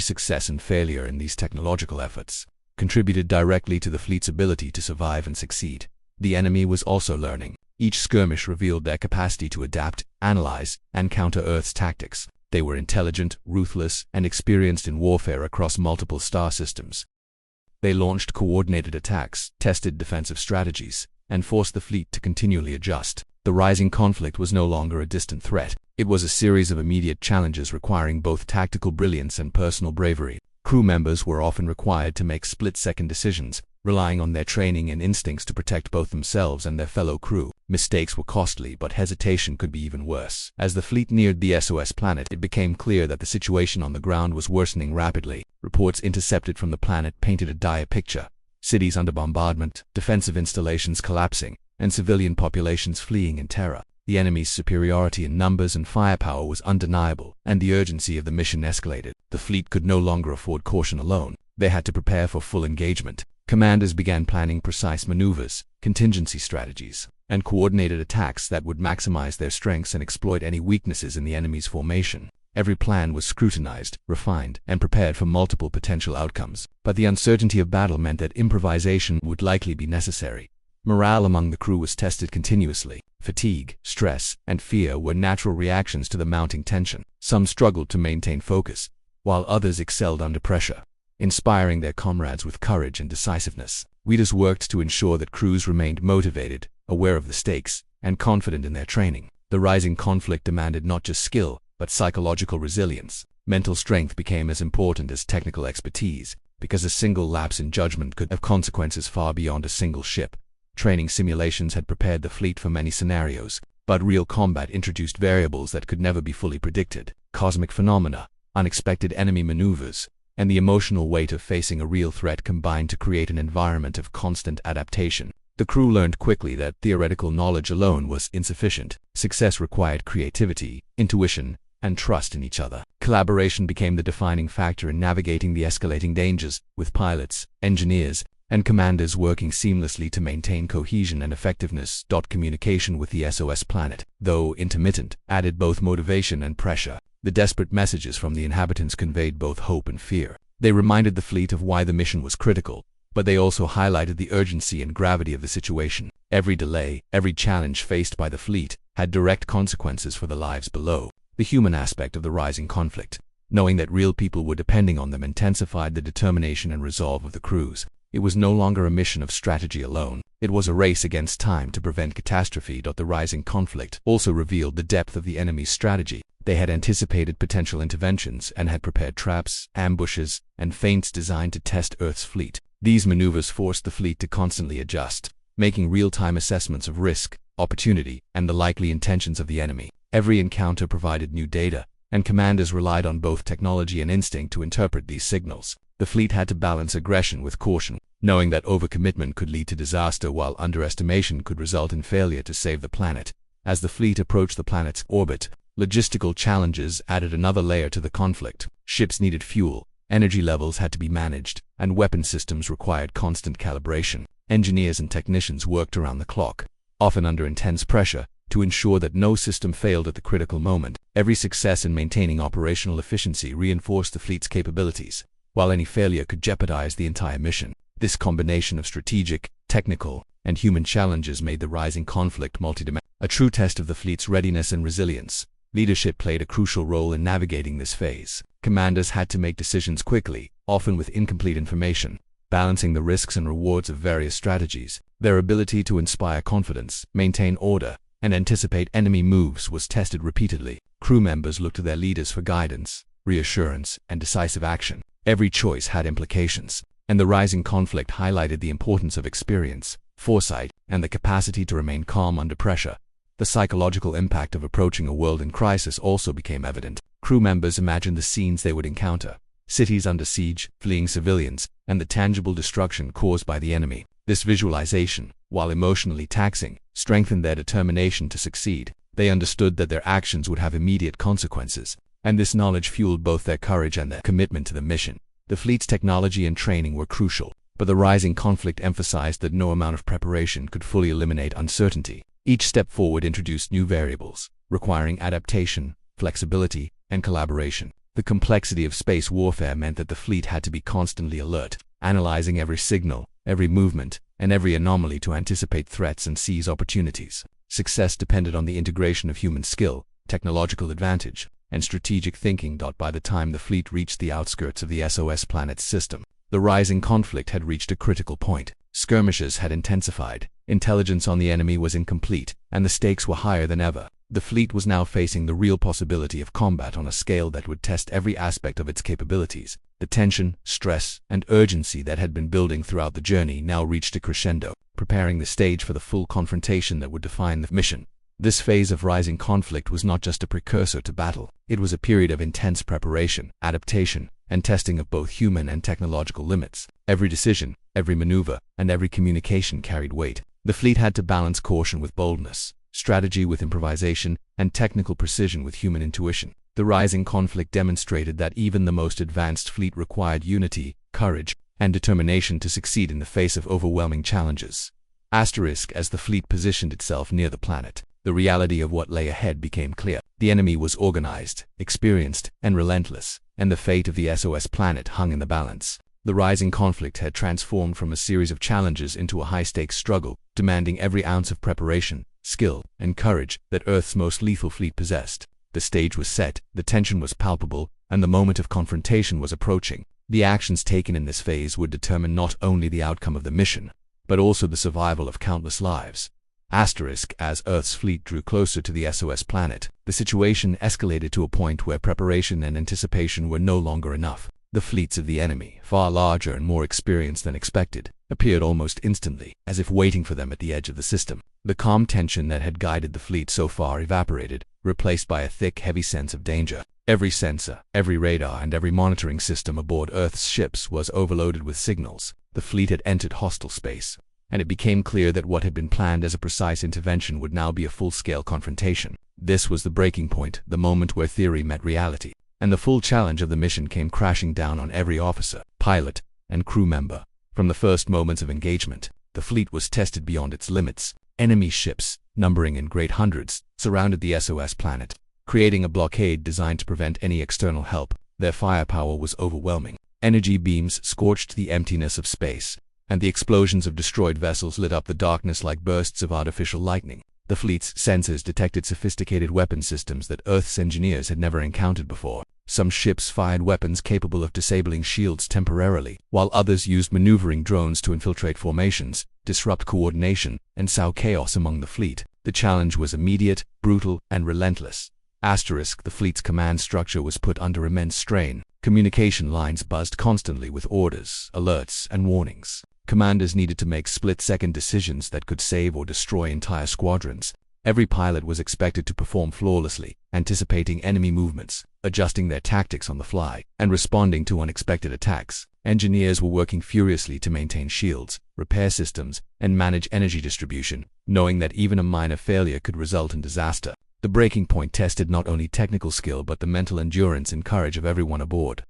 success and failure in these technological efforts contributed directly to the fleet's ability to survive and succeed. The enemy was also learning. Each skirmish revealed their capacity to adapt, analyze, and counter Earth's tactics. They were intelligent, ruthless, and experienced in warfare across multiple star systems. They launched coordinated attacks, tested defensive strategies, and forced the fleet to continually adjust. The rising conflict was no longer a distant threat. It was a series of immediate challenges requiring both tactical brilliance and personal bravery. Crew members were often required to make split-second decisions, relying on their training and instincts to protect both themselves and their fellow crew. Mistakes were costly, but hesitation could be even worse. As the fleet neared the SOS planet, it became clear that the situation on the ground was worsening rapidly. Reports intercepted from the planet painted a dire picture: cities under bombardment, defensive installations collapsing, and civilian populations fleeing in terror. The enemy's superiority in numbers and firepower was undeniable, and the urgency of the mission escalated. The fleet could no longer afford caution alone. They had to prepare for full engagement. Commanders began planning precise maneuvers, contingency strategies, and coordinated attacks that would maximize their strengths and exploit any weaknesses in the enemy's formation. Every plan was scrutinized, refined, and prepared for multiple potential outcomes. But the uncertainty of battle meant that improvisation would likely be necessary. Morale among the crew was tested continuously. Fatigue, stress, and fear were natural reactions to the mounting tension. Some struggled to maintain focus, while others excelled under pressure, inspiring their comrades with courage and decisiveness. Leaders worked to ensure that crews remained motivated, aware of the stakes, and confident in their training. The rising conflict demanded not just skill, but psychological resilience. Mental strength became as important as technical expertise, because a single lapse in judgment could have consequences far beyond a single ship. Training simulations had prepared the fleet for many scenarios, but real combat introduced variables that could never be fully predicted. Cosmic phenomena, unexpected enemy maneuvers, and the emotional weight of facing a real threat combined to create an environment of constant adaptation. The crew learned quickly that theoretical knowledge alone was insufficient. Success required creativity, intuition, and trust in each other. Collaboration became the defining factor in navigating the escalating dangers, with pilots, engineers, and commanders working seamlessly to maintain cohesion and effectiveness. Communication with the SOS planet, though intermittent, added both motivation and pressure. The desperate messages from the inhabitants conveyed both hope and fear. They reminded the fleet of why the mission was critical, but they also highlighted the urgency and gravity of the situation. Every delay, every challenge faced by the fleet, had direct consequences for the lives below. The human aspect of the rising conflict, knowing that real people were depending on them, intensified the determination and resolve of the crews. It was no longer a mission of strategy alone. It was a race against time to prevent catastrophe. The rising conflict also revealed the depth of the enemy's strategy. They had anticipated potential interventions and had prepared traps, ambushes, and feints designed to test Earth's fleet. These maneuvers forced the fleet to constantly adjust, making real-time assessments of risk, opportunity, and the likely intentions of the enemy. Every encounter provided new data, and commanders relied on both technology and instinct to interpret these signals. The fleet had to balance aggression with caution, knowing that overcommitment could lead to disaster while underestimation could result in failure to save the planet. As the fleet approached the planet's orbit, logistical challenges added another layer to the conflict. Ships needed fuel, energy levels had to be managed, and weapon systems required constant calibration. Engineers and technicians worked around the clock, often under intense pressure, to ensure that no system failed at the critical moment. Every success in maintaining operational efficiency reinforced the fleet's capabilities, while any failure could jeopardize the entire mission. This combination of strategic, technical, and human challenges made the rising conflict multidimensional. A true test of the fleet's readiness and resilience. Leadership played a crucial role in navigating this phase. Commanders had to make decisions quickly, often with incomplete information, balancing the risks and rewards of various strategies. Their ability to inspire confidence, maintain order, and anticipate enemy moves was tested repeatedly. Crew members looked to their leaders for guidance, reassurance, and decisive action. Every choice had implications, and the rising conflict highlighted the importance of experience, foresight, and the capacity to remain calm under pressure. The psychological impact of approaching a world in crisis also became evident. Crew members imagined the scenes they would encounter: cities under siege, fleeing civilians, and the tangible destruction caused by the enemy. This visualization, while emotionally taxing, strengthened their determination to succeed. They understood that their actions would have immediate consequences, and this knowledge fueled both their courage and their commitment to the mission. The fleet's technology and training were crucial, but the rising conflict emphasized that no amount of preparation could fully eliminate uncertainty. Each step forward introduced new variables, requiring adaptation, flexibility, and collaboration. The complexity of space warfare meant that the fleet had to be constantly alert, analyzing every signal, every movement, and every anomaly to anticipate threats and seize opportunities. Success depended on the integration of human skill, technological advantage, and strategic thinking. By the time the fleet reached the outskirts of the SOS planet's system, the rising conflict had reached a critical point. Skirmishes had intensified, intelligence on the enemy was incomplete, and the stakes were higher than ever. The fleet was now facing the real possibility of combat on a scale that would test every aspect of its capabilities. The tension, stress, and urgency that had been building throughout the journey now reached a crescendo, preparing the stage for the full confrontation that would define the mission. This phase of rising conflict was not just a precursor to battle. It was a period of intense preparation, adaptation, and testing of both human and technological limits. Every decision, every maneuver, and every communication carried weight. The fleet had to balance caution with boldness, strategy with improvisation, and technical precision with human intuition. The rising conflict demonstrated that even the most advanced fleet required unity, courage, and determination to succeed in the face of overwhelming challenges. Asterisk, as the fleet positioned itself near the planet, the reality of what lay ahead became clear. The enemy was organized, experienced, and relentless, and the fate of the SOS planet hung in the balance. The rising conflict had transformed from a series of challenges into a high-stakes struggle, demanding every ounce of preparation, skill, and courage that Earth's most lethal fleet possessed. The stage was set, the tension was palpable, and the moment of confrontation was approaching. The actions taken in this phase would determine not only the outcome of the mission, but also the survival of countless lives. Asterisk, as Earth's fleet drew closer to the SOS planet, the situation escalated to a point where preparation and anticipation were no longer enough. The fleets of the enemy, far larger and more experienced than expected, appeared almost instantly, as if waiting for them at the edge of the system. The calm tension that had guided the fleet so far evaporated, replaced by a thick, heavy sense of danger. Every sensor, every radar, and every monitoring system aboard Earth's ships was overloaded with signals. The fleet had entered hostile space, and it became clear that what had been planned as a precise intervention would now be a full-scale confrontation. This was the breaking point, the moment where theory met reality, and the full challenge of the mission came crashing down on every officer, pilot, and crew member. From the first moments of engagement, the fleet was tested beyond its limits. Enemy ships, numbering in great hundreds, surrounded the SOS planet, creating a blockade designed to prevent any external help. Their firepower was overwhelming. Energy beams scorched the emptiness of space, and the explosions of destroyed vessels lit up the darkness like bursts of artificial lightning. The fleet's sensors detected sophisticated weapon systems that Earth's engineers had never encountered before. Some ships fired weapons capable of disabling shields temporarily, while others used maneuvering drones to infiltrate formations, disrupt coordination, and sow chaos among the fleet. The challenge was immediate, brutal, and relentless. Asterisk, the fleet's command structure was put under immense strain. Communication lines buzzed constantly with orders, alerts, and warnings. Commanders needed to make split-second decisions that could save or destroy entire squadrons. Every pilot was expected to perform flawlessly, anticipating enemy movements, adjusting their tactics on the fly, and responding to unexpected attacks. Engineers were working furiously to maintain shields, repair systems, and manage energy distribution, knowing that even a minor failure could result in disaster. The breaking point tested not only technical skill but the mental endurance and courage of everyone aboard.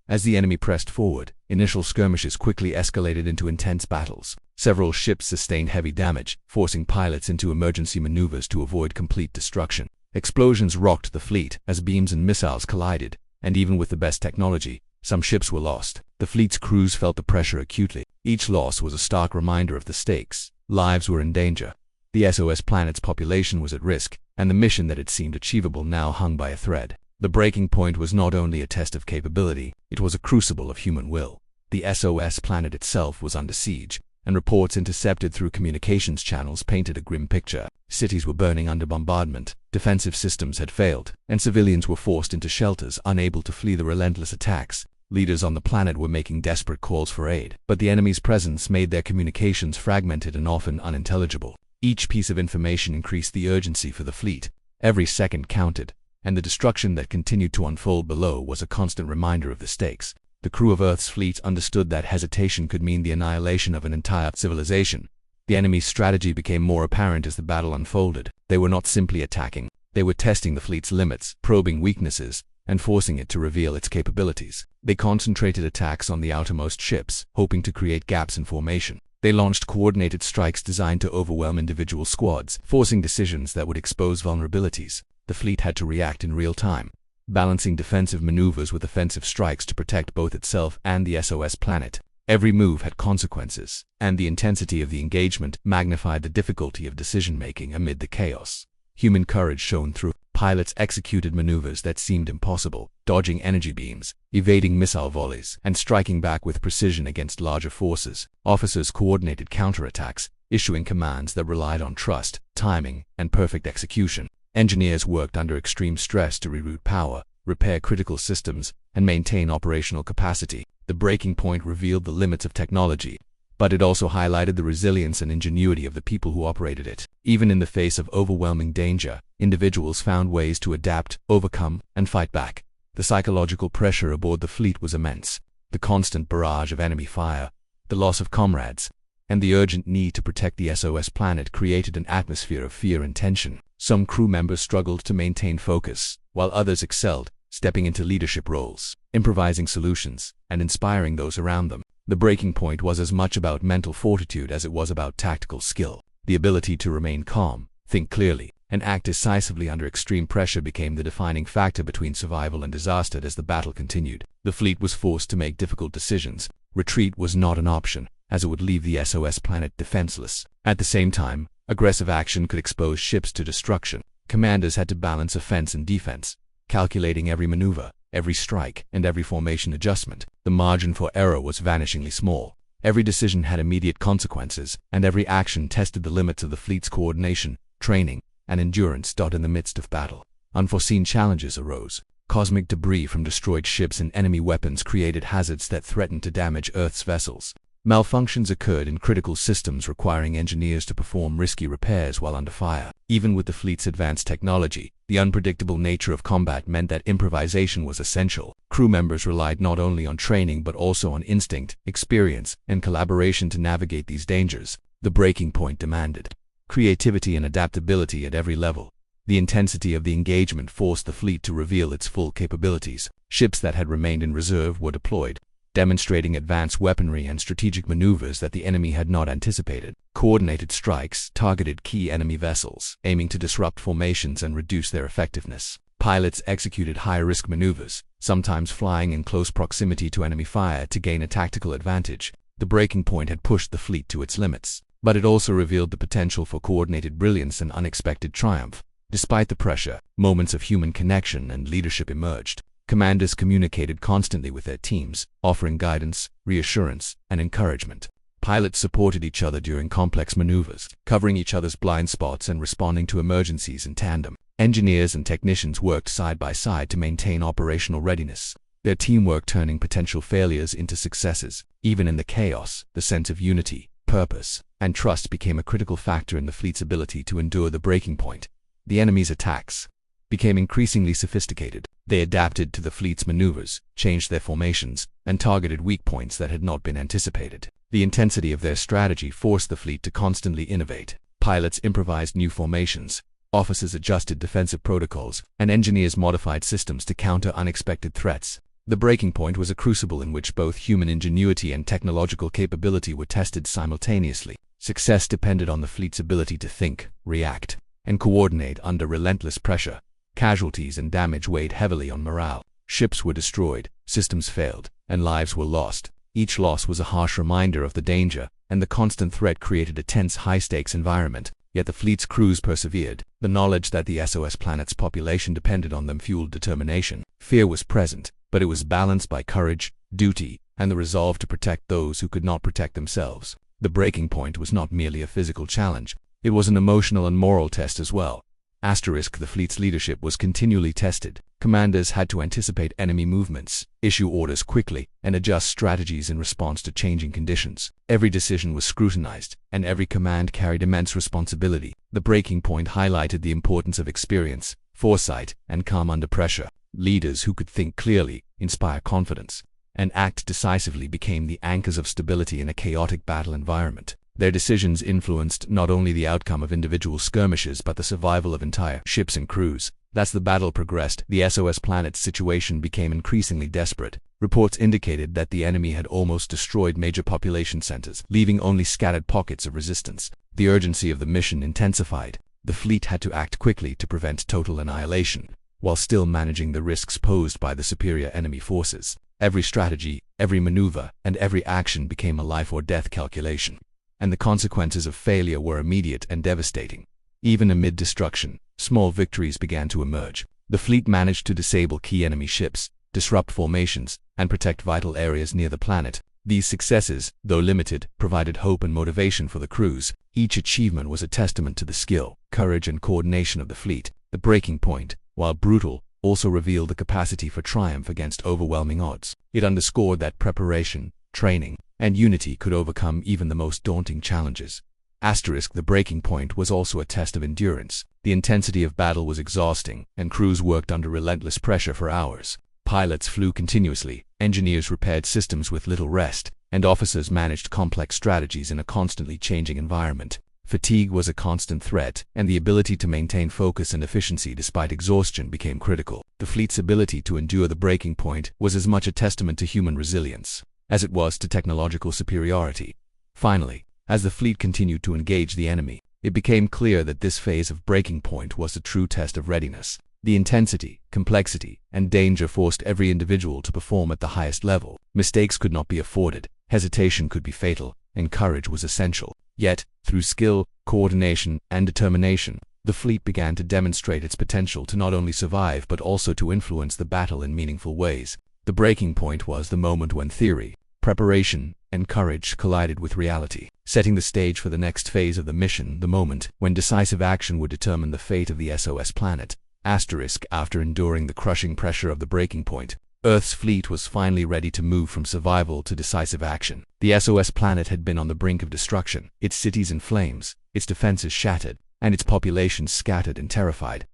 As the enemy pressed forward, initial skirmishes quickly escalated into intense battles. Several ships sustained heavy damage, forcing pilots into emergency maneuvers to avoid complete destruction. Explosions rocked the fleet as beams and missiles collided, and even with the best technology, some ships were lost. The fleet's crews felt the pressure acutely. Each loss was a stark reminder of the stakes. Lives were in danger. The SOS planet's population was at risk, and the mission that had seemed achievable now hung by a thread. The breaking point was not only a test of capability, it was a crucible of human will. The SOS planet itself was under siege, and reports intercepted through communications channels painted a grim picture. Cities were burning under bombardment, defensive systems had failed, and civilians were forced into shelters, unable to flee the relentless attacks. Leaders on the planet were making desperate calls for aid, but the enemy's presence made their communications fragmented and often unintelligible. Each piece of information increased the urgency for the fleet. Every second counted, and the destruction that continued to unfold below was a constant reminder of the stakes. The crew of Earth's fleet understood that hesitation could mean the annihilation of an entire civilization. The enemy's strategy became more apparent as the battle unfolded. They were not simply attacking, they were testing the fleet's limits, probing weaknesses, and forcing it to reveal its capabilities. They concentrated attacks on the outermost ships, hoping to create gaps in formation. They launched coordinated strikes designed to overwhelm individual squads, forcing decisions that would expose vulnerabilities. The fleet had to react in real time, balancing defensive maneuvers with offensive strikes to protect both itself and the SOS planet. Every move had consequences, and the intensity of the engagement magnified the difficulty of decision-making amid the chaos. Human courage shone through. Pilots executed maneuvers that seemed impossible, dodging energy beams, evading missile volleys, and striking back with precision against larger forces. Officers coordinated counterattacks, issuing commands that relied on trust, timing, and perfect execution. Engineers worked under extreme stress to reroute power, repair critical systems, and maintain operational capacity. The breaking point revealed the limits of technology, but it also highlighted the resilience and ingenuity of the people who operated it. Even in the face of overwhelming danger, individuals found ways to adapt, overcome, and fight back. The psychological pressure aboard the fleet was immense. The constant barrage of enemy fire, the loss of comrades, and the urgent need to protect the SOS planet created an atmosphere of fear and tension. Some crew members struggled to maintain focus, while others excelled, stepping into leadership roles, improvising solutions, and inspiring those around them. The breaking point was as much about mental fortitude as it was about tactical skill. The ability to remain calm, think clearly, and act decisively under extreme pressure became the defining factor between survival and disaster as the battle continued. The fleet was forced to make difficult decisions. Retreat was not an option, as it would leave the SOS planet defenseless. At the same time, aggressive action could expose ships to destruction. Commanders had to balance offense and defense, calculating every maneuver, every strike, and every formation adjustment. The margin for error was vanishingly small. Every decision had immediate consequences, and every action tested the limits of the fleet's coordination, training, and endurance. In the midst of battle, unforeseen challenges arose. Cosmic debris from destroyed ships and enemy weapons created hazards that threatened to damage Earth's vessels. Malfunctions occurred in critical systems, requiring engineers to perform risky repairs while under fire. Even with the fleet's advanced technology, the unpredictable nature of combat meant that improvisation was essential. Crew members relied not only on training but also on instinct, experience, and collaboration to navigate these dangers. The breaking point demanded creativity and adaptability at every level. The intensity of the engagement forced the fleet to reveal its full capabilities. Ships that had remained in reserve were deployed, demonstrating advanced weaponry and strategic maneuvers that the enemy had not anticipated. Coordinated strikes targeted key enemy vessels, aiming to disrupt formations and reduce their effectiveness. Pilots executed high-risk maneuvers, sometimes flying in close proximity to enemy fire to gain a tactical advantage. The breaking point had pushed the fleet to its limits, but it also revealed the potential for coordinated brilliance and unexpected triumph. Despite the pressure, moments of human connection and leadership emerged. Commanders communicated constantly with their teams, offering guidance, reassurance, and encouragement. Pilots supported each other during complex maneuvers, covering each other's blind spots and responding to emergencies in tandem. Engineers and technicians worked side by side to maintain operational readiness, their teamwork turning potential failures into successes. Even in the chaos, the sense of unity, purpose, and trust became a critical factor in the fleet's ability to endure the breaking point. The enemy's attacks became increasingly sophisticated. They adapted to the fleet's maneuvers, changed their formations, and targeted weak points that had not been anticipated. The intensity of their strategy forced the fleet to constantly innovate. Pilots improvised new formations, officers adjusted defensive protocols, and engineers modified systems to counter unexpected threats. The breaking point was a crucible in which both human ingenuity and technological capability were tested simultaneously. Success depended on the fleet's ability to think, react, and coordinate under relentless pressure. Casualties and damage weighed heavily on morale. Ships were destroyed, systems failed, and lives were lost. Each loss was a harsh reminder of the danger, and the constant threat created a tense, high-stakes environment. Yet the fleet's crews persevered. The knowledge that the SOS planet's population depended on them fueled determination. Fear was present, but it was balanced by courage, duty, and the resolve to protect those who could not protect themselves. The breaking point was not merely a physical challenge. It was an emotional and moral test as well. The fleet's leadership was continually tested. Commanders had to anticipate enemy movements, issue orders quickly, and adjust strategies in response to changing conditions. Every decision was scrutinized, and every command carried immense responsibility. The breaking point highlighted the importance of experience, foresight, and calm under pressure. Leaders who could think clearly, inspire confidence, and act decisively became the anchors of stability in a chaotic battle environment. Their decisions influenced not only the outcome of individual skirmishes but the survival of entire ships and crews. As the battle progressed, the SOS planet's situation became increasingly desperate. Reports indicated that the enemy had almost destroyed major population centers, leaving only scattered pockets of resistance. The urgency of the mission intensified. The fleet had to act quickly to prevent total annihilation, while still managing the risks posed by the superior enemy forces. Every strategy, every maneuver, and every action became a life-or-death calculation, and the consequences of failure were immediate and devastating. Even amid destruction, small victories began to emerge. The fleet managed to disable key enemy ships, disrupt formations, and protect vital areas near the planet. These successes, though limited, provided hope and motivation for the crews. Each achievement was a testament to the skill, courage, and coordination of the fleet. The breaking point, while brutal, also revealed the capacity for triumph against overwhelming odds. It underscored that preparation, training, and unity could overcome even the most daunting challenges. The breaking point was also a test of endurance. The intensity of battle was exhausting, and crews worked under relentless pressure for hours. Pilots flew continuously, engineers repaired systems with little rest, and officers managed complex strategies in a constantly changing environment. Fatigue was a constant threat, and the ability to maintain focus and efficiency despite exhaustion became critical. The fleet's ability to endure the breaking point was as much a testament to human resilience as it was to technological superiority. Finally, as the fleet continued to engage the enemy, it became clear that this phase of breaking point was a true test of readiness. The intensity, complexity, and danger forced every individual to perform at the highest level. Mistakes could not be afforded, hesitation could be fatal, and courage was essential. Yet, through skill, coordination, and determination, the fleet began to demonstrate its potential to not only survive but also to influence the battle in meaningful ways. The breaking point was the moment when theory, preparation, and courage collided with reality, setting the stage for the next phase of the mission, the moment when decisive action would determine the fate of the SOS planet. After enduring the crushing pressure of the breaking point, Earth's fleet was finally ready to move from survival to decisive action. The SOS planet had been on the brink of destruction, its cities in flames, its defenses shattered, and its population scattered and terrified.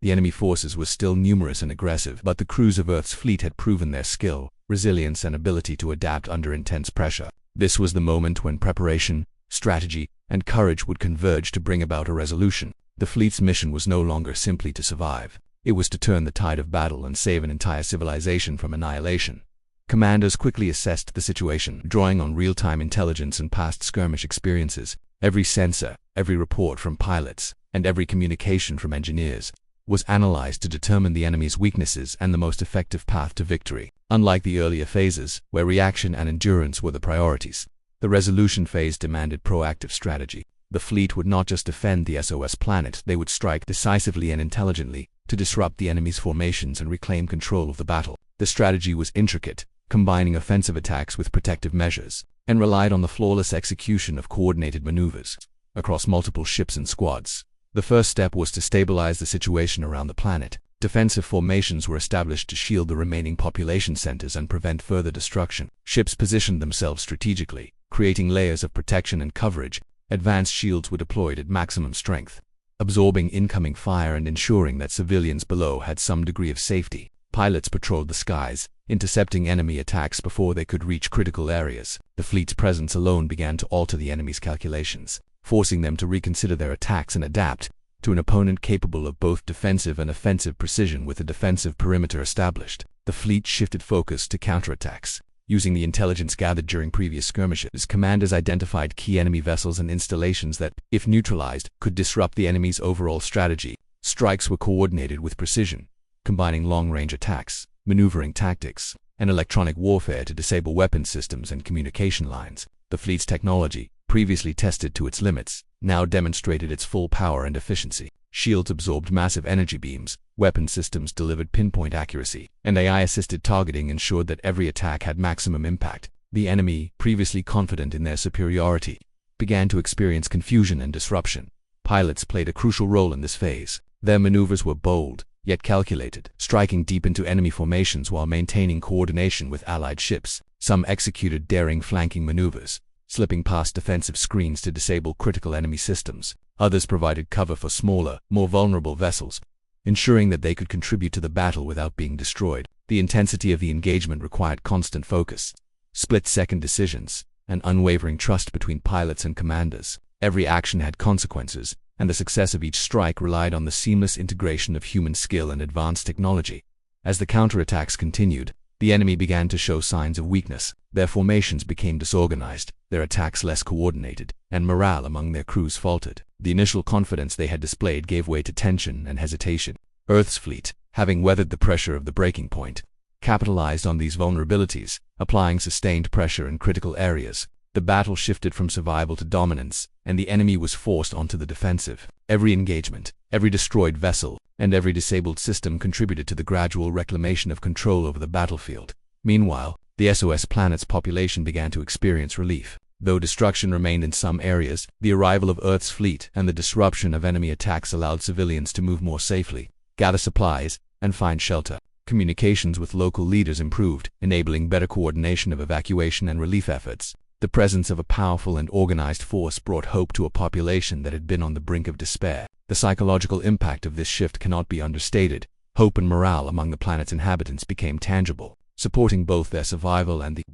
The enemy forces were still numerous and aggressive, but the crews of Earth's fleet had proven their skill, resilience, and ability to adapt under intense pressure. This was the moment when preparation, strategy, and courage would converge to bring about a resolution. The fleet's mission was no longer simply to survive. It was to turn the tide of battle and save an entire civilization from annihilation. Commanders quickly assessed the situation, drawing on real-time intelligence and past skirmish experiences. Every sensor, every report from pilots, and every communication from engineers was analyzed to determine the enemy's weaknesses and the most effective path to victory. Unlike the earlier phases, where reaction and endurance were the priorities, the resolution phase demanded proactive strategy. The fleet would not just defend the SOS planet, they would strike decisively and intelligently to disrupt the enemy's formations and reclaim control of the battle. The strategy was intricate, combining offensive attacks with protective measures, and relied on the flawless execution of coordinated maneuvers across multiple ships and squads. The first step was to stabilize the situation around the planet. Defensive formations were established to shield the remaining population centers and prevent further destruction. Ships positioned themselves strategically, creating layers of protection and coverage. Advanced shields were deployed at maximum strength, absorbing incoming fire and ensuring that civilians below had some degree of safety. Pilots patrolled the skies, intercepting enemy attacks before they could reach critical areas. The fleet's presence alone began to alter the enemy's calculations, forcing them to reconsider their attacks and adapt to an opponent capable of both defensive and offensive precision. With a defensive perimeter established, the fleet shifted focus to counterattacks. Using the intelligence gathered during previous skirmishes, commanders identified key enemy vessels and installations that, if neutralized, could disrupt the enemy's overall strategy. Strikes were coordinated with precision, combining long-range attacks, maneuvering tactics, and electronic warfare to disable weapon systems and communication lines. The fleet's technology, previously tested to its limits, now demonstrated its full power and efficiency. Shields absorbed massive energy beams, weapon systems delivered pinpoint accuracy, and AI-assisted targeting ensured that every attack had maximum impact. The enemy, previously confident in their superiority, began to experience confusion and disruption. Pilots played a crucial role in this phase. Their maneuvers were bold, yet calculated, striking deep into enemy formations while maintaining coordination with allied ships. Some executed daring flanking maneuvers, slipping past defensive screens to disable critical enemy systems. Others provided cover for smaller, more vulnerable vessels, ensuring that they could contribute to the battle without being destroyed. The intensity of the engagement required constant focus, split-second decisions, and unwavering trust between pilots and commanders. Every action had consequences, and the success of each strike relied on the seamless integration of human skill and advanced technology. As the counterattacks continued, the enemy began to show signs of weakness. Their formations became disorganized, their attacks less coordinated, and morale among their crews faltered. The initial confidence they had displayed gave way to tension and hesitation. Earth's fleet, having weathered the pressure of the breaking point, capitalized on these vulnerabilities, applying sustained pressure in critical areas. The battle shifted from survival to dominance, and the enemy was forced onto the defensive. Every engagement, every destroyed vessel, and every disabled system contributed to the gradual reclamation of control over the battlefield. Meanwhile, the SOS planet's population began to experience relief. Though destruction remained in some areas, the arrival of Earth's fleet and the disruption of enemy attacks allowed civilians to move more safely, gather supplies, and find shelter. Communications with local leaders improved, enabling better coordination of evacuation and relief efforts. The presence of a powerful and organized force brought hope to a population that had been on the brink of despair. The psychological impact of this shift cannot be understated. Hope and morale among the planet's inhabitants became tangible, supporting both their survival and the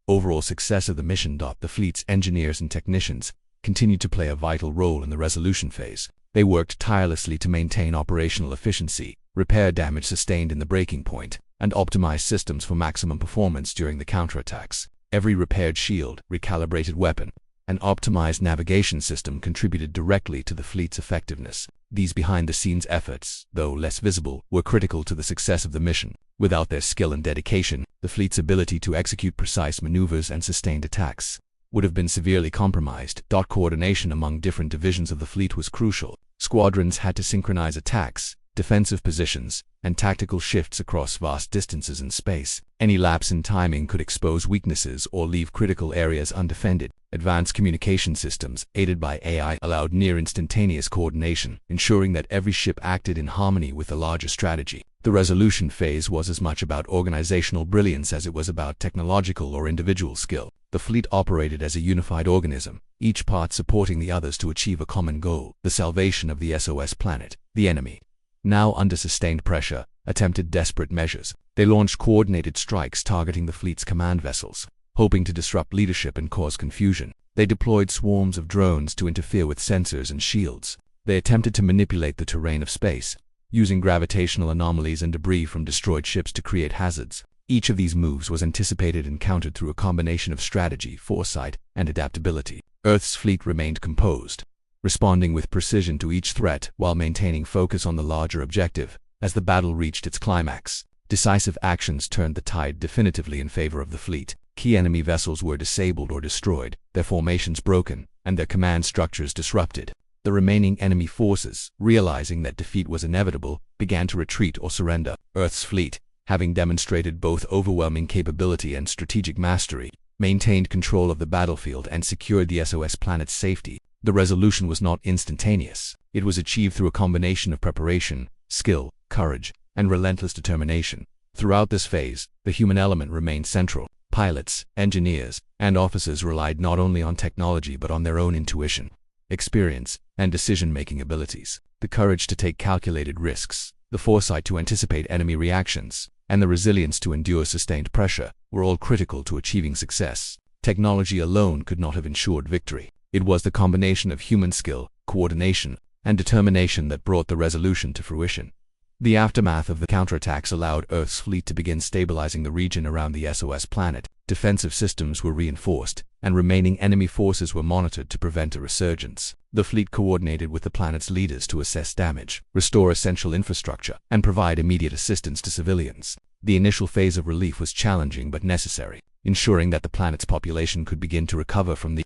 overall success of the mission. The fleet's engineers and technicians continued to play a vital role in the resolution phase. They worked tirelessly to maintain operational efficiency, repair damage sustained in the breaking point, and optimize systems for maximum performance during the counterattacks. Every repaired shield, recalibrated weapon, and optimized navigation system contributed directly to the fleet's effectiveness. These behind-the-scenes efforts, though less visible, were critical to the success of the mission. Without their skill and dedication, the fleet's ability to execute precise maneuvers and sustained attacks would have been severely compromised. Coordination among different divisions of the fleet was crucial. Squadrons had to synchronize attacks, defensive positions, and tactical shifts across vast distances in space. Any lapse in timing could expose weaknesses or leave critical areas undefended. Advanced communication systems, aided by AI, allowed near-instantaneous coordination, ensuring that every ship acted in harmony with the larger strategy. The resolution phase was as much about organizational brilliance as it was about technological or individual skill. The fleet operated as a unified organism, each part supporting the others to achieve a common goal: the salvation of the SOS planet. The enemy, now under sustained pressure, attempted desperate measures. They launched coordinated strikes targeting the fleet's command vessels, hoping to disrupt leadership and cause confusion. They deployed swarms of drones to interfere with sensors and shields. They attempted to manipulate the terrain of space, using gravitational anomalies and debris from destroyed ships to create hazards. Each of these moves was anticipated and countered through a combination of strategy, foresight, and adaptability. Earth's fleet remained composed, responding with precision to each threat while maintaining focus on the larger objective. As the battle reached its climax, decisive actions turned the tide definitively in favor of the fleet. Key enemy vessels were disabled or destroyed, their formations broken, and their command structures disrupted. The remaining enemy forces, realizing that defeat was inevitable, began to retreat or surrender. Earth's fleet, having demonstrated both overwhelming capability and strategic mastery, maintained control of the battlefield and secured the SOS planet's safety. The resolution was not instantaneous. It was achieved through a combination of preparation, skill, courage, and relentless determination. Throughout this phase, the human element remained central. Pilots, engineers, and officers relied not only on technology but on their own intuition, experience, and decision-making abilities. The courage to take calculated risks, the foresight to anticipate enemy reactions, and the resilience to endure sustained pressure were all critical to achieving success. Technology alone could not have ensured victory. It was the combination of human skill, coordination, and determination that brought the resolution to fruition. The aftermath of the counterattacks allowed Earth's fleet to begin stabilizing the region around the SOS planet. Defensive systems were reinforced, and remaining enemy forces were monitored to prevent a resurgence. The fleet coordinated with the planet's leaders to assess damage, restore essential infrastructure, and provide immediate assistance to civilians. The initial phase of relief was challenging but necessary, ensuring that the planet's population could begin to recover from the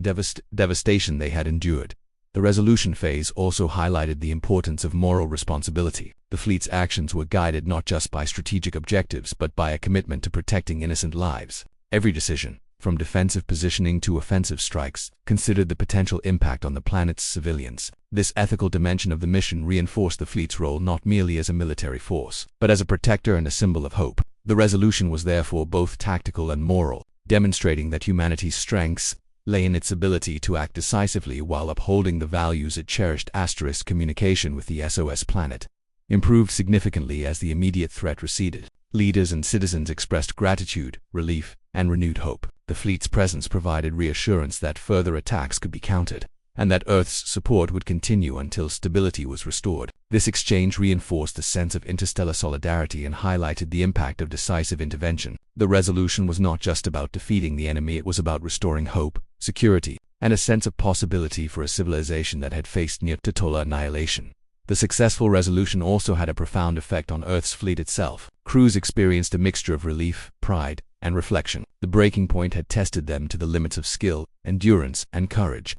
devastation they had endured. The resolution phase also highlighted the importance of moral responsibility. The fleet's actions were guided not just by strategic objectives but by a commitment to protecting innocent lives. Every decision, from defensive positioning to offensive strikes, considered the potential impact on the planet's civilians. This ethical dimension of the mission reinforced the fleet's role not merely as a military force, but as a protector and a symbol of hope. The resolution was therefore both tactical and moral, demonstrating that humanity's strengths lay in its ability to act decisively while upholding the values it cherished. Communication with the SOS planet improved significantly as the immediate threat receded. Leaders and citizens expressed gratitude, relief, and renewed hope. The fleet's presence provided reassurance that further attacks could be countered, and that Earth's support would continue until stability was restored. This exchange reinforced a sense of interstellar solidarity and highlighted the impact of decisive intervention. The resolution was not just about defeating the enemy, it was about restoring hope, security, and a sense of possibility for a civilization that had faced near total annihilation. The successful resolution also had a profound effect on Earth's fleet itself. Crews experienced a mixture of relief, pride, and reflection. The breaking point had tested them to the limits of skill, endurance, and courage.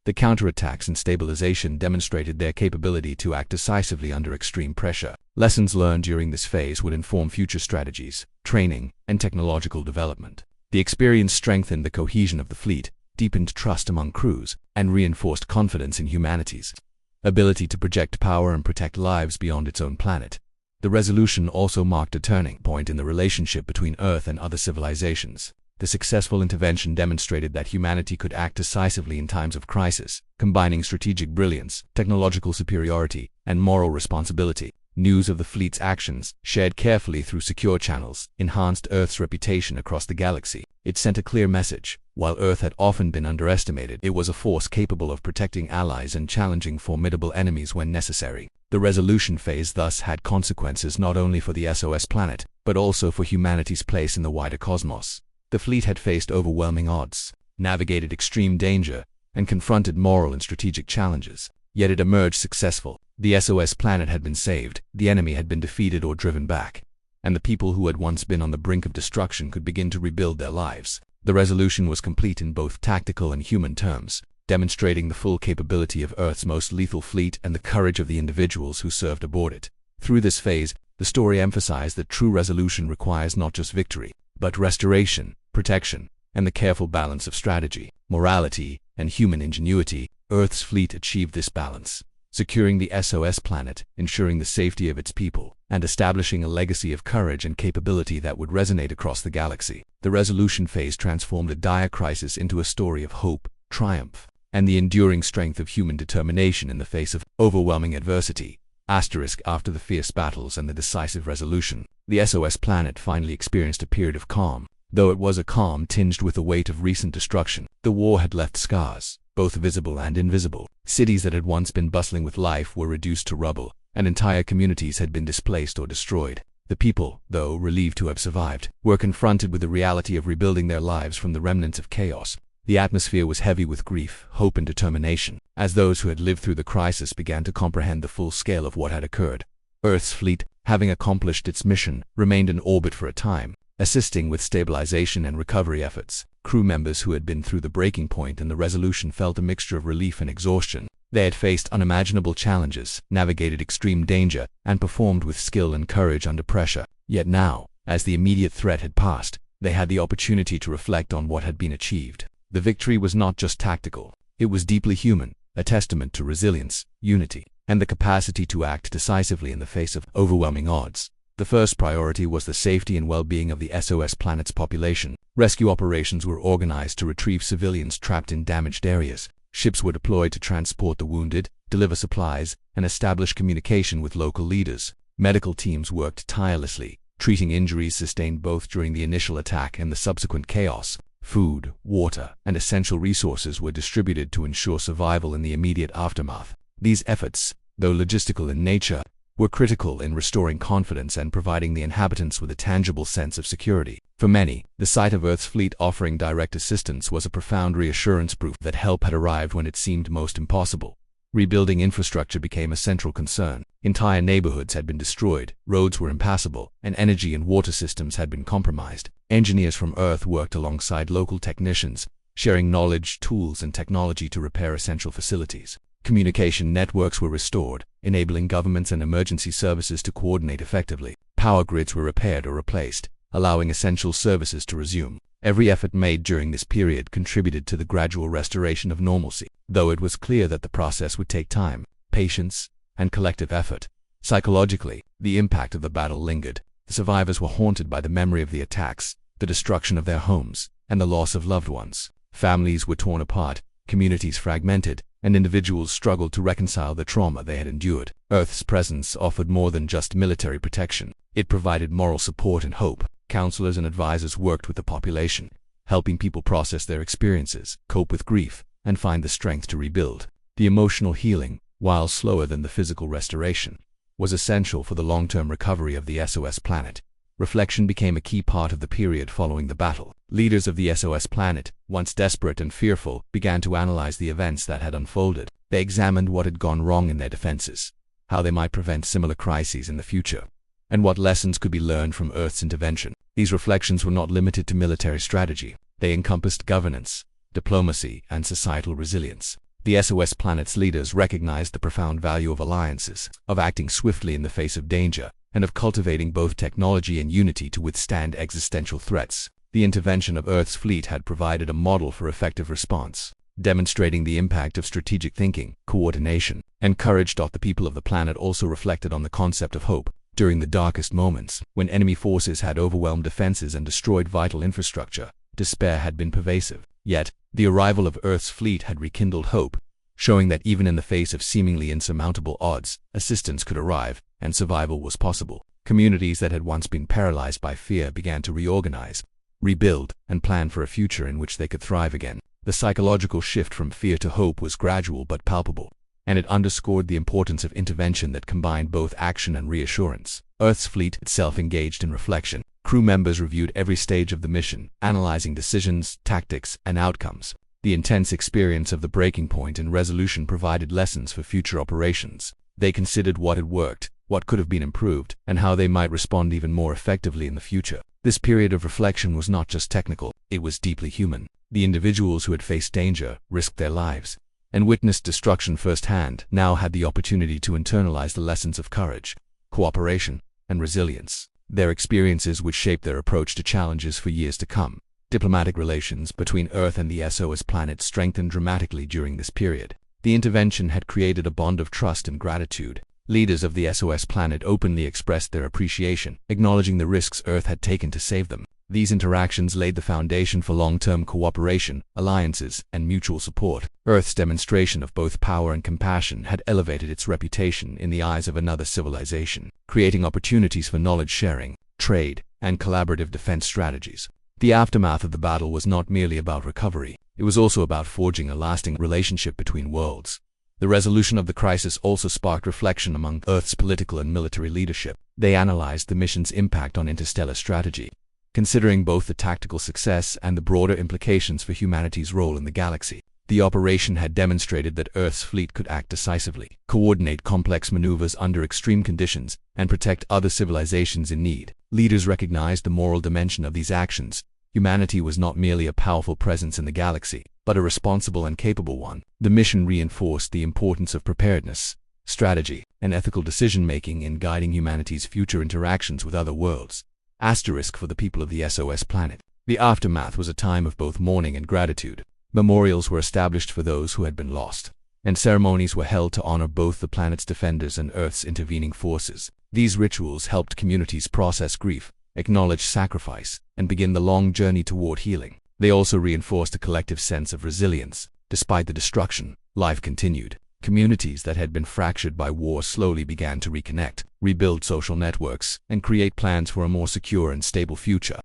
The counterattacks and stabilization demonstrated their capability to act decisively under extreme pressure. Lessons learned during this phase would inform future strategies, training, and technological development. The experience strengthened the cohesion of the fleet, deepened trust among crews, and reinforced confidence in humanity's ability to project power and protect lives beyond its own planet. The resolution also marked a turning point in the relationship between Earth and other civilizations. The successful intervention demonstrated that humanity could act decisively in times of crisis, combining strategic brilliance, technological superiority, and moral responsibility. News of the fleet's actions, shared carefully through secure channels, enhanced Earth's reputation across the galaxy. It sent a clear message. While Earth had often been underestimated, it was a force capable of protecting allies and challenging formidable enemies when necessary. The resolution phase thus had consequences not only for the SOS planet, but also for humanity's place in the wider cosmos. The fleet had faced overwhelming odds, navigated extreme danger, and confronted moral and strategic challenges. Yet it emerged successful. The SOS planet had been saved, the enemy had been defeated or driven back, and the people who had once been on the brink of destruction could begin to rebuild their lives. The resolution was complete in both tactical and human terms, demonstrating the full capability of Earth's most lethal fleet and the courage of the individuals who served aboard it. Through this phase, the story emphasized that true resolution requires not just victory, but restoration, protection, and the careful balance of strategy, morality, and human ingenuity. Earth's fleet achieved this balance, securing the SOS planet, ensuring the safety of its people, and establishing a legacy of courage and capability that would resonate across the galaxy. The resolution phase transformed a dire crisis into a story of hope, triumph, and the enduring strength of human determination in the face of overwhelming adversity. After the fierce battles and the decisive resolution, the SOS planet finally experienced a period of calm. Though it was a calm tinged with the weight of recent destruction, the war had left scars, both visible and invisible. Cities that had once been bustling with life were reduced to rubble, and entire communities had been displaced or destroyed. The people, though relieved to have survived, were confronted with the reality of rebuilding their lives from the remnants of chaos. The atmosphere was heavy with grief, hope, and determination, as those who had lived through the crisis began to comprehend the full scale of what had occurred. Earth's fleet, having accomplished its mission, remained in orbit for a time, assisting with stabilization and recovery efforts. Crew members who had been through the breaking point in the resolution felt a mixture of relief and exhaustion. They had faced unimaginable challenges, navigated extreme danger, and performed with skill and courage under pressure. Yet now, as the immediate threat had passed, they had the opportunity to reflect on what had been achieved. The victory was not just tactical, it was deeply human, a testament to resilience, unity, and the capacity to act decisively in the face of overwhelming odds. The first priority was the safety and well-being of the SOS planet's population. Rescue operations were organized to retrieve civilians trapped in damaged areas. Ships were deployed to transport the wounded, deliver supplies, and establish communication with local leaders. Medical teams worked tirelessly, treating injuries sustained both during the initial attack and the subsequent chaos. Food, water, and essential resources were distributed to ensure survival in the immediate aftermath. These efforts, though logistical in nature, were critical in restoring confidence and providing the inhabitants with a tangible sense of security. For many, the sight of Earth's fleet offering direct assistance was a profound reassurance, proof that help had arrived when it seemed most impossible. Rebuilding infrastructure became a central concern. Entire neighborhoods had been destroyed, roads were impassable, and energy and water systems had been compromised. Engineers from Earth worked alongside local technicians, sharing knowledge, tools, and technology to repair essential facilities. Communication networks were restored, enabling governments and emergency services to coordinate effectively. Power grids were repaired or replaced, allowing essential services to resume. Every effort made during this period contributed to the gradual restoration of normalcy, though it was clear that the process would take time, patience, and collective effort. Psychologically, the impact of the battle lingered. The survivors were haunted by the memory of the attacks, the destruction of their homes, and the loss of loved ones. Families were torn apart, communities fragmented, and individuals struggled to reconcile the trauma they had endured. Earth's presence offered more than just military protection. It provided moral support and hope. Counselors and advisors worked with the population, helping people process their experiences, cope with grief, and find the strength to rebuild. The emotional healing, while slower than the physical restoration, was essential for the long-term recovery of the SOS planet. Reflection became a key part of the period following the battle. Leaders of the SOS planet, once desperate and fearful, began to analyze the events that had unfolded. They examined what had gone wrong in their defenses, how they might prevent similar crises in the future, and what lessons could be learned from Earth's intervention. These reflections were not limited to military strategy. They encompassed governance, diplomacy, and societal resilience. The SOS planet's leaders recognized the profound value of alliances, of acting swiftly in the face of danger, and of cultivating both technology and unity to withstand existential threats. the intervention of Earth's fleet had provided a model for effective response, demonstrating the impact of strategic thinking, coordination, and courage. The people of the planet also reflected on the concept of hope. During the darkest moments, when enemy forces had overwhelmed defenses and destroyed vital infrastructure, despair had been pervasive. Yet, the arrival of Earth's fleet had rekindled hope, showing that even in the face of seemingly insurmountable odds, assistance could arrive, and survival was possible. Communities that had once been paralyzed by fear began to reorganize, rebuild, and plan for a future in which they could thrive again. The psychological shift from fear to hope was gradual but palpable, and it underscored the importance of intervention that combined both action and reassurance. Earth's fleet itself engaged in reflection. Crew members reviewed every stage of the mission, analyzing decisions, tactics, and outcomes. The intense experience of the breaking point and resolution provided lessons for future operations. They considered what had worked, what could have been improved, and how they might respond even more effectively in the future. This period of reflection was not just technical, it was deeply human. The individuals who had faced danger, risked their lives, and witnessed destruction firsthand now had the opportunity to internalize the lessons of courage, cooperation, and resilience. Their experiences would shape their approach to challenges for years to come. Diplomatic relations between Earth and the SOS planet strengthened dramatically during this period. The intervention had created a bond of trust and gratitude. Leaders of the SOS planet openly expressed their appreciation, acknowledging the risks Earth had taken to save them. These interactions laid the foundation for long-term cooperation, alliances, and mutual support. Earth's demonstration of both power and compassion had elevated its reputation in the eyes of another civilization, creating opportunities for knowledge sharing, trade, and collaborative defense strategies. The aftermath of the battle was not merely about recovery, it was also about forging a lasting relationship between worlds. The resolution of the crisis also sparked reflection among Earth's political and military leadership. They analyzed the mission's impact on interstellar strategy, considering both the tactical success and the broader implications for humanity's role in the galaxy. The operation had demonstrated that Earth's fleet could act decisively, coordinate complex maneuvers under extreme conditions, and protect other civilizations in need. Leaders recognized the moral dimension of these actions. Humanity was not merely a powerful presence in the galaxy, but a responsible and capable one. The mission reinforced the importance of preparedness, strategy, and ethical decision-making in guiding humanity's future interactions with other worlds. Asterisk for the people of the SOS planet. The aftermath was a time of both mourning and gratitude. Memorials were established for those who had been lost, and ceremonies were held to honor both the planet's defenders and Earth's intervening forces. These rituals helped communities process grief, acknowledge sacrifice, and begin the long journey toward healing. They also reinforced a collective sense of resilience. Despite the destruction, life continued. Communities that had been fractured by war slowly began to reconnect, rebuild social networks, and create plans for a more secure and stable future.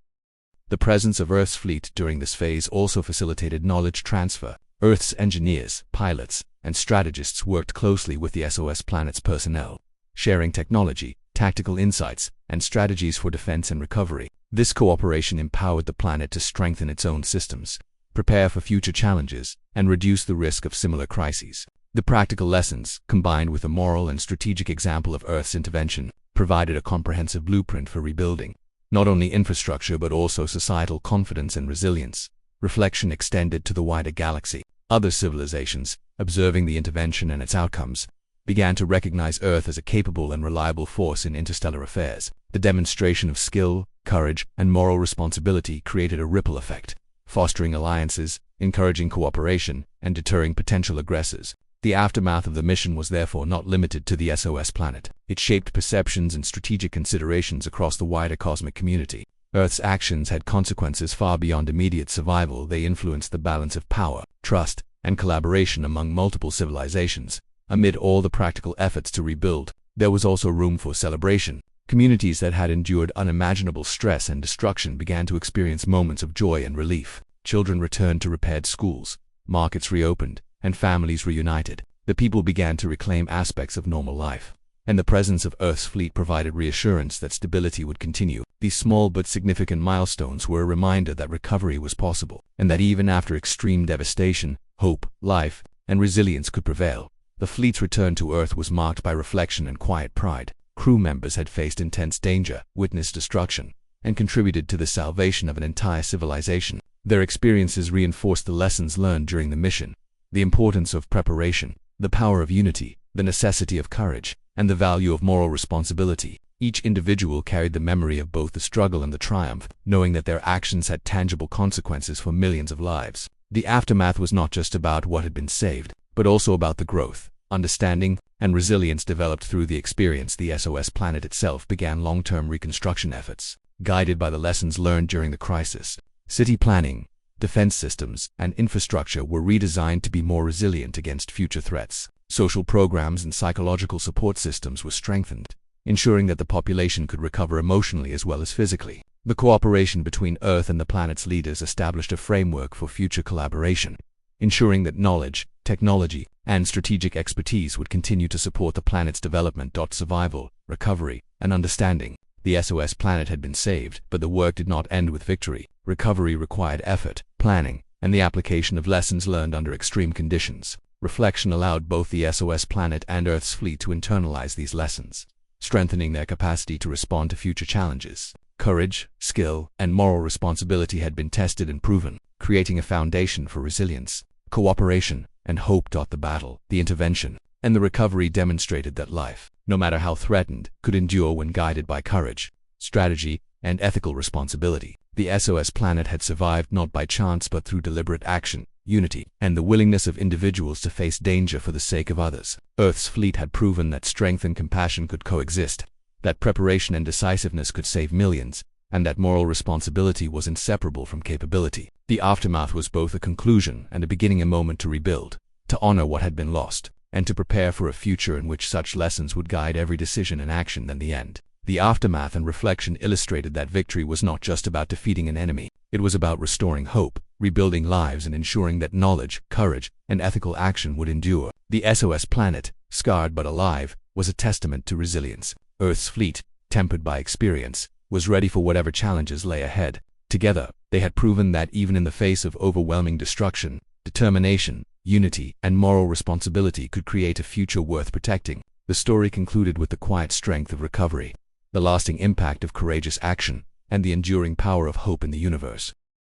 The presence of Earth's fleet during this phase also facilitated knowledge transfer. Earth's engineers, pilots, and strategists worked closely with the SOS planet's personnel, sharing technology, tactical insights, and strategies for defense and recovery. This cooperation empowered the planet to strengthen its own systems, prepare for future challenges, and reduce the risk of similar crises. The practical lessons, combined with a moral and strategic example of Earth's intervention, provided a comprehensive blueprint for rebuilding not only infrastructure but also societal confidence and resilience. Reflection extended to the wider galaxy. Other civilizations, observing the intervention and its outcomes, began to recognize Earth as a capable and reliable force in interstellar affairs. The demonstration of skill, courage, and moral responsibility created a ripple effect, fostering alliances, encouraging cooperation, and deterring potential aggressors. The aftermath of the mission was therefore not limited to the SOS planet. It shaped perceptions and strategic considerations across the wider cosmic community. Earth's actions had consequences far beyond immediate survival. They influenced the balance of power, trust, and collaboration among multiple civilizations. Amid all the practical efforts to rebuild, there was also room for celebration. Communities that had endured unimaginable stress and destruction began to experience moments of joy and relief. Children returned to repaired schools, markets reopened, and families reunited. The people began to reclaim aspects of normal life, and the presence of Earth's fleet provided reassurance that stability would continue. These small but significant milestones were a reminder that recovery was possible, and that even after extreme devastation, hope, life, and resilience could prevail. The fleet's return to Earth was marked by reflection and quiet pride. Crew members had faced intense danger, witnessed destruction, and contributed to the salvation of an entire civilization. Their experiences reinforced the lessons learned during the mission: the importance of preparation, the power of unity, the necessity of courage, and the value of moral responsibility. Each individual carried the memory of both the struggle and the triumph, knowing that their actions had tangible consequences for millions of lives. The aftermath was not just about what had been saved, but also about the growth, understanding, and resilience developed through the experience. The SOS planet itself began long-term reconstruction efforts, guided by the lessons learned during the crisis. City planning, defense systems, and infrastructure were redesigned to be more resilient against future threats. Social programs and psychological support systems were strengthened, ensuring that the population could recover emotionally as well as physically. The cooperation between Earth and the planet's leaders established a framework for future collaboration, ensuring that knowledge, technology, and strategic expertise would continue to support the planet's development. Survival, recovery, and understanding. The SOS planet had been saved, but the work did not end with victory. Recovery required effort, planning, and the application of lessons learned under extreme conditions. Reflection allowed both the SOS planet and Earth's fleet to internalize these lessons, strengthening their capacity to respond to future challenges. Courage, skill, and moral responsibility had been tested and proven, creating a foundation for resilience, cooperation, and hope. The battle, the intervention, and the recovery demonstrated that life, no matter how threatened, could endure when guided by courage, strategy, and ethical responsibility. The SOS planet had survived not by chance but through deliberate action, unity, and the willingness of individuals to face danger for the sake of others. Earth's fleet had proven that strength and compassion could coexist, that preparation and decisiveness could save millions, and that moral responsibility was inseparable from capability. The aftermath was both a conclusion and a beginning, a moment to rebuild, to honor what had been lost, and to prepare for a future in which such lessons would guide every decision and action. In the end, the aftermath and reflection illustrated that victory was not just about defeating an enemy. It was about restoring hope, rebuilding lives, and ensuring that knowledge, courage, and ethical action would endure. The SOS planet, scarred but alive, was a testament to resilience. Earth's fleet, tempered by experience, was ready for whatever challenges lay ahead. Together, they had proven that even in the face of overwhelming destruction, determination, unity, and moral responsibility could create a future worth protecting. The story concluded with the quiet strength of recovery, the lasting impact of courageous action, and the enduring power of hope in the universe.